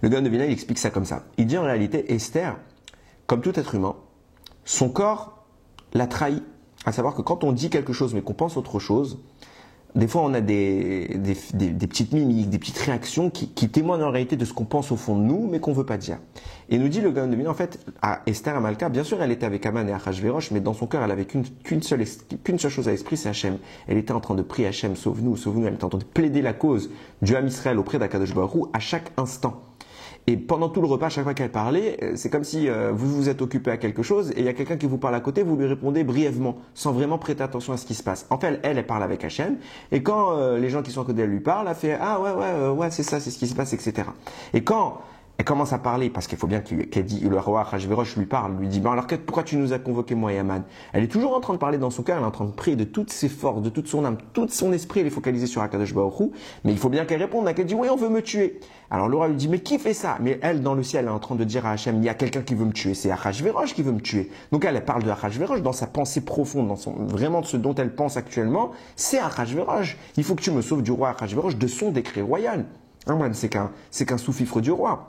Le Gaon de Vilna, il explique ça comme ça. Il dit en réalité, Esther, comme tout être humain, son corps l'a trahi. À savoir que quand on dit quelque chose mais qu'on pense autre chose, des fois on a des petites mimiques, des petites réactions qui témoignent en réalité de ce qu'on pense au fond de nous mais qu'on ne veut pas dire. Et nous dit le Gaon de Vilna, en fait, à Esther Amalka, bien sûr elle était avec Aman et Achashverosh, mais dans son cœur elle avait qu'une seule chose à l'esprit, c'est Hachem. Elle était en train de prier Hachem, sauve-nous, sauve-nous, elle était en train de plaider la cause du Ham Israël auprès d'Akadosh Baruch Hu à chaque instant. Et pendant tout le repas, à chaque fois qu'elle parlait, c'est comme si vous vous êtes occupé à quelque chose et il y a quelqu'un qui vous parle à côté, vous lui répondez brièvement, sans vraiment prêter attention à ce qui se passe. En fait, elle parle avec Hachem, et quand les gens qui sont à côté d'elle lui parlent, elle fait « Ah ouais, c'est ça, c'est ce qui se passe, etc. » Et quand elle commence à parler, parce qu'il faut bien qu'elle dit, le roi Achashverosh lui parle, lui dit, bon alors pourquoi tu nous as convoqué moi et Aman? Elle est toujours en train de parler dans son cœur, elle est en train de prier de toutes ses forces, de toute son âme, tout son esprit, elle est focalisée sur Akadosh Baruch Hu, mais il faut bien qu'elle réponde, qu'elle dit, oui, on veut me tuer. Alors le roi lui dit, mais qui fait ça? Mais elle, dans le ciel, elle est en train de dire à Hachem, il y a quelqu'un qui veut me tuer, c'est Achashverosh qui veut me tuer. Donc elle parle de Achashverosh dans sa pensée profonde, vraiment de ce dont elle pense actuellement, c'est Achashverosh. Il faut que tu me sauves du roi Achashverosh de son décret royal. Aman, c'est qu'un sous-fifre du roi.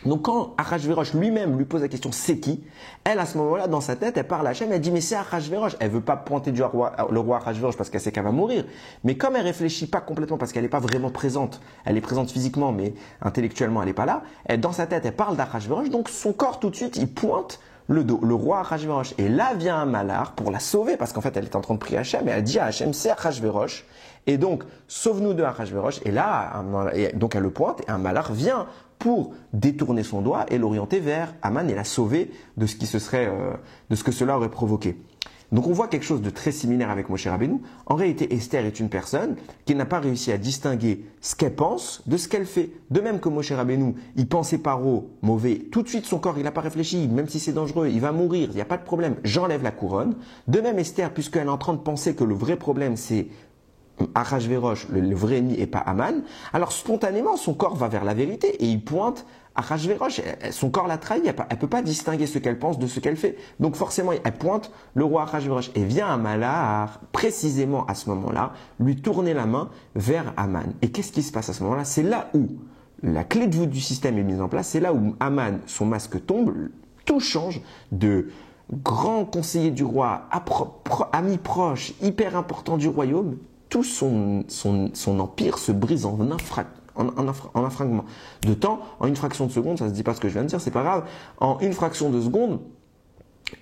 Donc quand Achashverosh lui-même lui pose la question c'est qui, elle à ce moment-là dans sa tête elle parle à Hachem, elle dit mais c'est Achashverosh. Elle veut pas pointer le roi Achashverosh parce qu'elle sait qu'elle va mourir, mais comme elle réfléchit pas complètement parce qu'elle n'est pas vraiment présente, elle est présente physiquement mais intellectuellement elle n'est pas là, dans sa tête elle parle d'Achashverosh, donc son corps tout de suite il pointe le roi Achashverosh. Et là vient un malheur pour la sauver parce qu'en fait elle est en train de prier Hachem et elle dit à Hachem c'est Achashverosh. Et donc, sauve-nous de Achashverosh. Et là, donc elle le pointe et un malheur vient pour détourner son doigt et l'orienter vers Aman et la sauver de ce que cela aurait provoqué. Donc on voit quelque chose de très similaire avec Moshe Rabbeinu. En réalité, Esther est une personne qui n'a pas réussi à distinguer ce qu'elle pense de ce qu'elle fait. De même que Moshe Rabbeinu, il pensait paro mauvais, tout de suite son corps, il n'a pas réfléchi, même si c'est dangereux, il va mourir, il n'y a pas de problème, j'enlève la couronne. De même Esther, puisqu'elle est en train de penser que le vrai problème c'est Achashverosh, le vrai ennemi, et pas Aman, alors spontanément son corps va vers la vérité et il pointe Achashverosh. Son corps la trahit, elle ne peut pas distinguer ce qu'elle pense de ce qu'elle fait. Donc forcément, elle pointe le roi Achashverosh et vient un malheur, précisément à ce moment-là, lui tourner la main vers Aman. Et qu'est-ce qui se passe à ce moment-là? C'est là où la clé de voûte du système est mise en place, c'est là où Aman, son masque tombe, tout change de grand conseiller du roi, ami proche, hyper important du royaume. Tout son empire se brise en un fragment de temps, en une fraction de seconde, ça se dit pas ce que je viens de dire, c'est pas grave, en une fraction de seconde,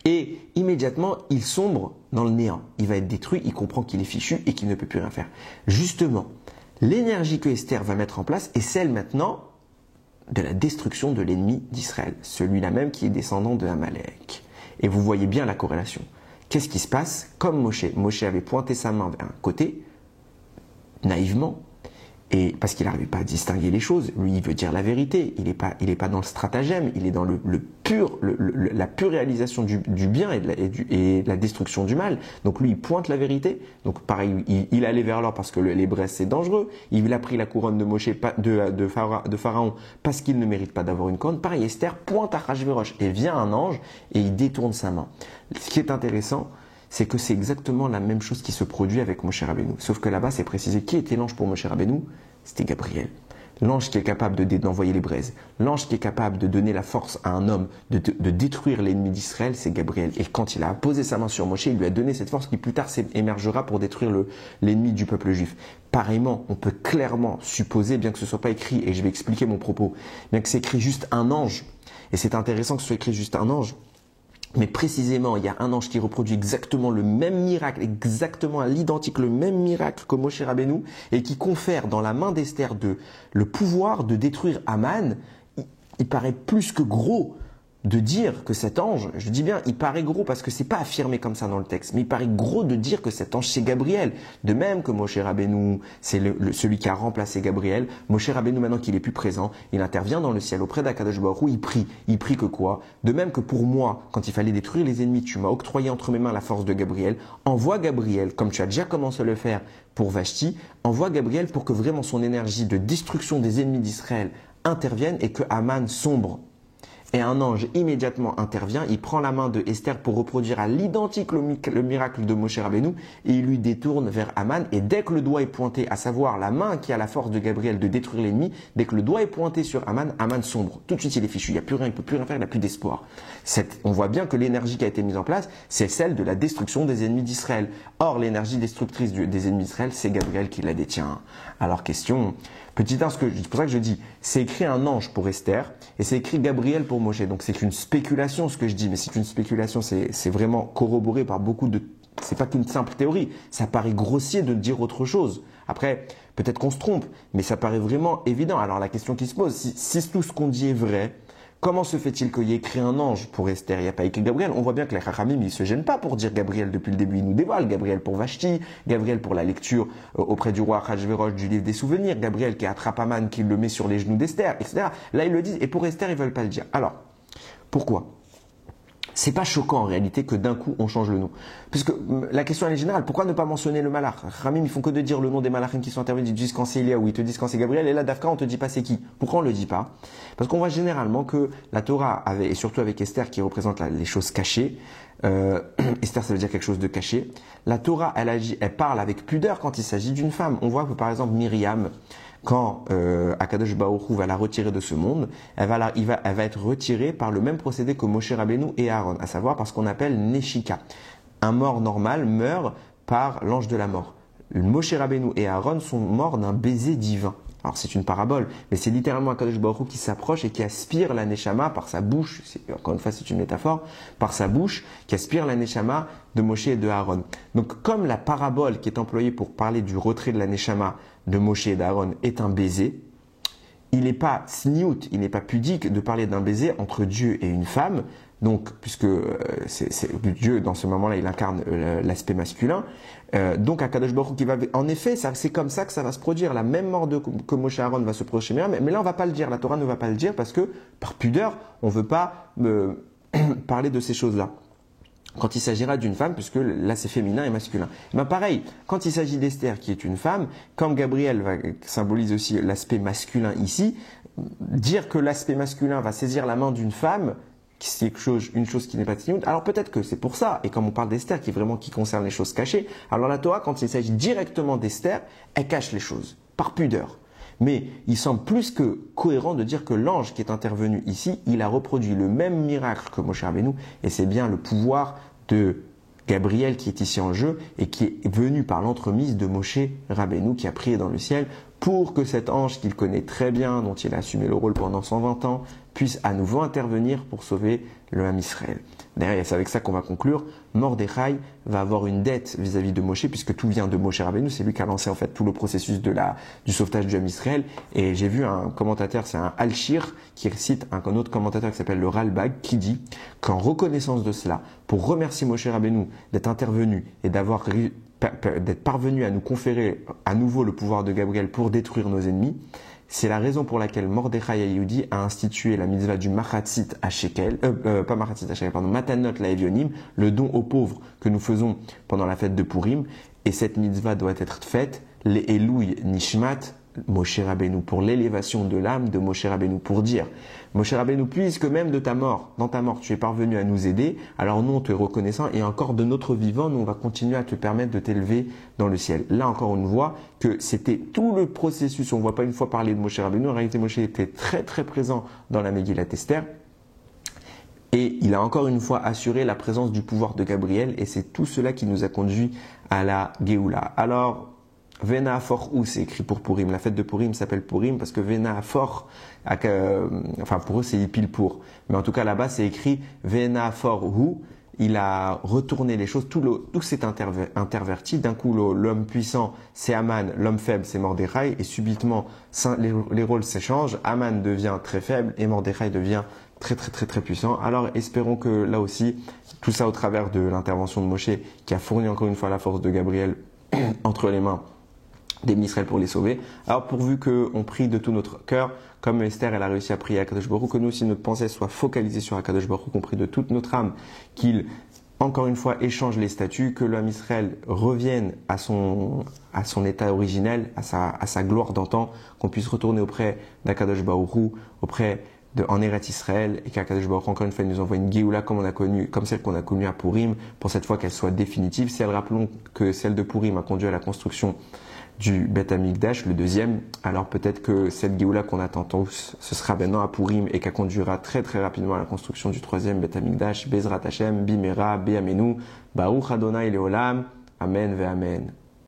et immédiatement il sombre dans le néant. Il va être détruit, il comprend qu'il est fichu et qu'il ne peut plus rien faire. Justement, l'énergie que Esther va mettre en place est celle maintenant de la destruction de l'ennemi d'Israël, celui-là même qui est descendant de Amalek. Et vous voyez bien la corrélation. Qu'est-ce qui se passe? Comme Moshe avait pointé sa main vers un côté, naïvement, et parce qu'il n'arrivait pas à distinguer les choses. Lui, il veut dire la vérité. Il n'est pas dans le stratagème. Il est dans la pure réalisation du bien et de la destruction du mal. Donc lui, il pointe la vérité. Donc pareil, il allait vers l'or parce que les braises c'est dangereux. Il a pris la couronne de Moshe, de Pharaon parce qu'il ne mérite pas d'avoir une couronne. Pareil, Esther pointe à Achashverosh et vient un ange et il détourne sa main. Ce qui est intéressant, c'est que c'est exactement la même chose qui se produit avec Moshe Rabbeinu. Sauf que là-bas, c'est précisé qui était l'ange pour Moshe Rabbeinu? C'était Gabriel. L'ange qui est capable d'envoyer les braises. L'ange qui est capable de donner la force à un homme de détruire l'ennemi d'Israël, c'est Gabriel. Et quand il a posé sa main sur Moshe, il lui a donné cette force qui plus tard émergera pour détruire l'ennemi du peuple juif. Pareillement, on peut clairement supposer, bien que ce ne soit pas écrit, et je vais expliquer mon propos, bien que c'est écrit juste un ange, et c'est intéressant que ce soit écrit juste un ange, mais précisément, il y a un ange qui reproduit exactement le même miracle, exactement à l'identique, le même miracle que Moshe Rabbeinu, et qui confère dans la main d'Esther le pouvoir de détruire Aman. Il paraît plus que gros de dire que cet ange, je dis bien, il paraît gros parce que c'est pas affirmé comme ça dans le texte, mais il paraît gros de dire que cet ange c'est Gabriel. De même que Moshe Rabbeinu, c'est celui qui a remplacé Gabriel. Moshe Rabbeinu, maintenant qu'il est plus présent, il intervient dans le ciel auprès d'Akadosh Baruch Hu, il prie. Il prie que quoi? De même que pour moi, quand il fallait détruire les ennemis, tu m'as octroyé entre mes mains la force de Gabriel. Envoie Gabriel, comme tu as déjà commencé à le faire pour Vashti, envoie Gabriel pour que vraiment son énergie de destruction des ennemis d'Israël intervienne et que Aman sombre. Et un ange immédiatement intervient, il prend la main de Esther pour reproduire à l'identique le miracle de Moshe Rabbeinu et il lui détourne vers Aman. Et dès que le doigt est pointé, à savoir la main qui a la force de Gabriel de détruire l'ennemi, dès que le doigt est pointé sur Aman, Aman sombre. Tout de suite il est fichu, il n'y a plus rien, il ne peut plus rien faire, il n'a plus d'espoir. On voit bien que l'énergie qui a été mise en place, c'est celle de la destruction des ennemis d'Israël. Or, l'énergie destructrice des ennemis d'Israël, c'est Gabriel qui la détient. Alors question... Petit 1, c'est pour ça que je dis, c'est écrit un ange pour Esther et c'est écrit Gabriel pour Moshe. Donc c'est une spéculation ce que je dis, mais c'est une spéculation, c'est vraiment corroboré par beaucoup de... C'est pas qu'une simple théorie, ça paraît grossier de dire autre chose. Après, peut-être qu'on se trompe, mais ça paraît vraiment évident. Alors la question qui se pose, si tout ce qu'on dit est vrai, comment se fait-il qu'il y ait écrit un ange pour Esther? Il n'y a pas écrit Gabriel. On voit bien que les Chachamim, ils ne se gênent pas pour dire Gabriel depuis le début. Ils nous dévoilent Gabriel pour Vashti, Gabriel pour la lecture auprès du roi Achashverosh du livre des souvenirs, Gabriel qui attrape Aman, qui le met sur les genoux d'Esther, etc. Là, ils le disent. Et pour Esther, ils ne veulent pas le dire. Alors, pourquoi? C'est pas choquant en réalité que d'un coup on change le nom. Puisque la question elle est générale, pourquoi ne pas mentionner le malach? Ramim, ils font que de dire le nom des malachim qui sont intervenus, ils te disent quand c'est Eliaou, ils te disent quand c'est Gabriel, et là Dafka on te dit pas c'est qui. Pourquoi on le dit pas? Parce qu'on voit généralement que la Torah, et surtout avec Esther qui représente les choses cachées, Esther ça veut dire quelque chose de caché, la Torah elle parle avec pudeur quand il s'agit d'une femme. On voit que par exemple Myriam, quand Akadosh Baruch Hu va la retirer de ce monde, elle va être retirée par le même procédé que Moshe Rabbeinu et Aaron, à savoir par ce qu'on appelle Neshika. Un mort normal meurt par l'ange de la mort. Moshe Rabbeinu et Aaron sont morts d'un baiser divin. Alors c'est une parabole, mais c'est littéralement Akadosh Baruch Hu qui s'approche et qui aspire la Neshama par sa bouche, encore une fois c'est une métaphore, par sa bouche, qui aspire la Neshama de Moshe et de Aaron. Donc comme la parabole qui est employée pour parler du retrait de la Neshama de Moshe et d'Aaron est un baiser, il n'est pas sniout, il n'est pas pudique de parler d'un baiser entre Dieu et une femme, donc puisque Dieu dans ce moment-là il incarne l'aspect masculin, donc Akadosh Baruch Hu qui va, en effet c'est comme ça que ça va se produire, la même mort que Moshe Aaron va se produire, mais là on va pas le dire, la Torah ne va pas le dire parce que par pudeur on veut pas parler de ces choses-là. Quand il s'agira d'une femme, puisque là c'est féminin et masculin. Ben pareil, quand il s'agit d'Esther qui est une femme, comme Gabriel symbolise aussi l'aspect masculin ici, dire que l'aspect masculin va saisir la main d'une femme, c'est une chose qui n'est pas tzniut, alors peut-être que c'est pour ça, et comme on parle d'Esther qui concerne les choses cachées, alors la Torah quand il s'agit directement d'Esther, elle cache les choses, par pudeur. Mais il semble plus que cohérent de dire que l'ange qui est intervenu ici, il a reproduit le même miracle que Moshe Rabbeinu, et c'est bien le pouvoir de Gabriel qui est ici en jeu et qui est venu par l'entremise de Moshe Rabbeinu qui a prié dans le ciel pour que cet ange qu'il connaît très bien, dont il a assumé le rôle pendant 120 ans, puisse à nouveau intervenir pour sauver le Ham Israël. D'ailleurs, c'est avec ça qu'on va conclure. Mordechai va avoir une dette vis-à-vis de Moshe, puisque tout vient de Moshe Rabbeinu, c'est lui qui a lancé en fait tout le processus du sauvetage du Ham Israël. Et j'ai vu un commentateur, c'est un Al-Shir, qui cite un autre commentateur qui s'appelle le Ralbag, qui dit qu'en reconnaissance de cela, pour remercier Moshe Rabbeinu d'être intervenu et d'être parvenu à nous conférer à nouveau le pouvoir de Gabriel pour détruire nos ennemis, c'est la raison pour laquelle Mordechai Yehudi a institué la mitzvah du Machatzit à Shekel, Matanot la Evionim, le don aux pauvres que nous faisons pendant la fête de Purim. Et cette mitzvah doit être faite, les Elouï Nishmat Moshe Rabbeinu, pour l'élévation de l'âme de Moshe Rabbeinu, pour dire Moshe Rabbeinu, puisque même dans ta mort, tu es parvenu à nous aider, alors nous on te est reconnaissant et encore de notre vivant, nous on va continuer à te permettre de t'élever dans le ciel. Là encore on voit que c'était tout le processus, on ne voit pas une fois parler de Moshe Rabbeinu, en réalité Moshe était très très présent dans la Megillat Esther. Et il a encore une fois assuré la présence du pouvoir de Gabriel et c'est tout cela qui nous a conduit à la Géoula. Alors, Vena Afor Hu, c'est écrit pour Purim. La fête de Purim s'appelle Purim parce que Vena Afor, pour eux c'est pile pour. Mais en tout cas là-bas c'est écrit Vena Afor Hu. Il a retourné les choses, tout s'est interverti. D'un coup, l'homme puissant, c'est Aman, l'homme faible, c'est Mordechai. Et subitement, les rôles s'échangent. Aman devient très faible et Mordechai devient très très très très puissant. Alors espérons que là aussi, tout ça au travers de l'intervention de Moshe, qui a fourni encore une fois la force de Gabriel entre les mains des Israël pour les sauver. Alors pourvu qu'on prie de tout notre cœur, comme Esther elle a réussi à prier à Akadosh Baruch Hu, que nous aussi notre pensée soit focalisée sur Akadosh Baruch Hu, qu'on prie de toute notre âme, qu'il encore une fois échange les statuts, que l'homme Israël revienne à son état originel, à sa gloire d'antan, qu'on puisse retourner auprès d'Akadosh Baruch Hu, auprès en Eretz Israël et qu'Akadosh Baruch Hu, encore une fois, il nous envoie une Géoula comme celle qu'on a connue à Purim, pour cette fois qu'elle soit définitive. Si elle, rappelons que celle de Purim a conduit à la construction du Beth Amikdash, le deuxième, alors peut-être que cette Géoula qu'on attend tous, ce sera maintenant à Purim et qu'elle conduira très très rapidement à la construction du troisième Beth Amikdash, Bezrat Hashem, Bimera, Be'amenu, Baruch Adonai Leolam, Amen ve Amen.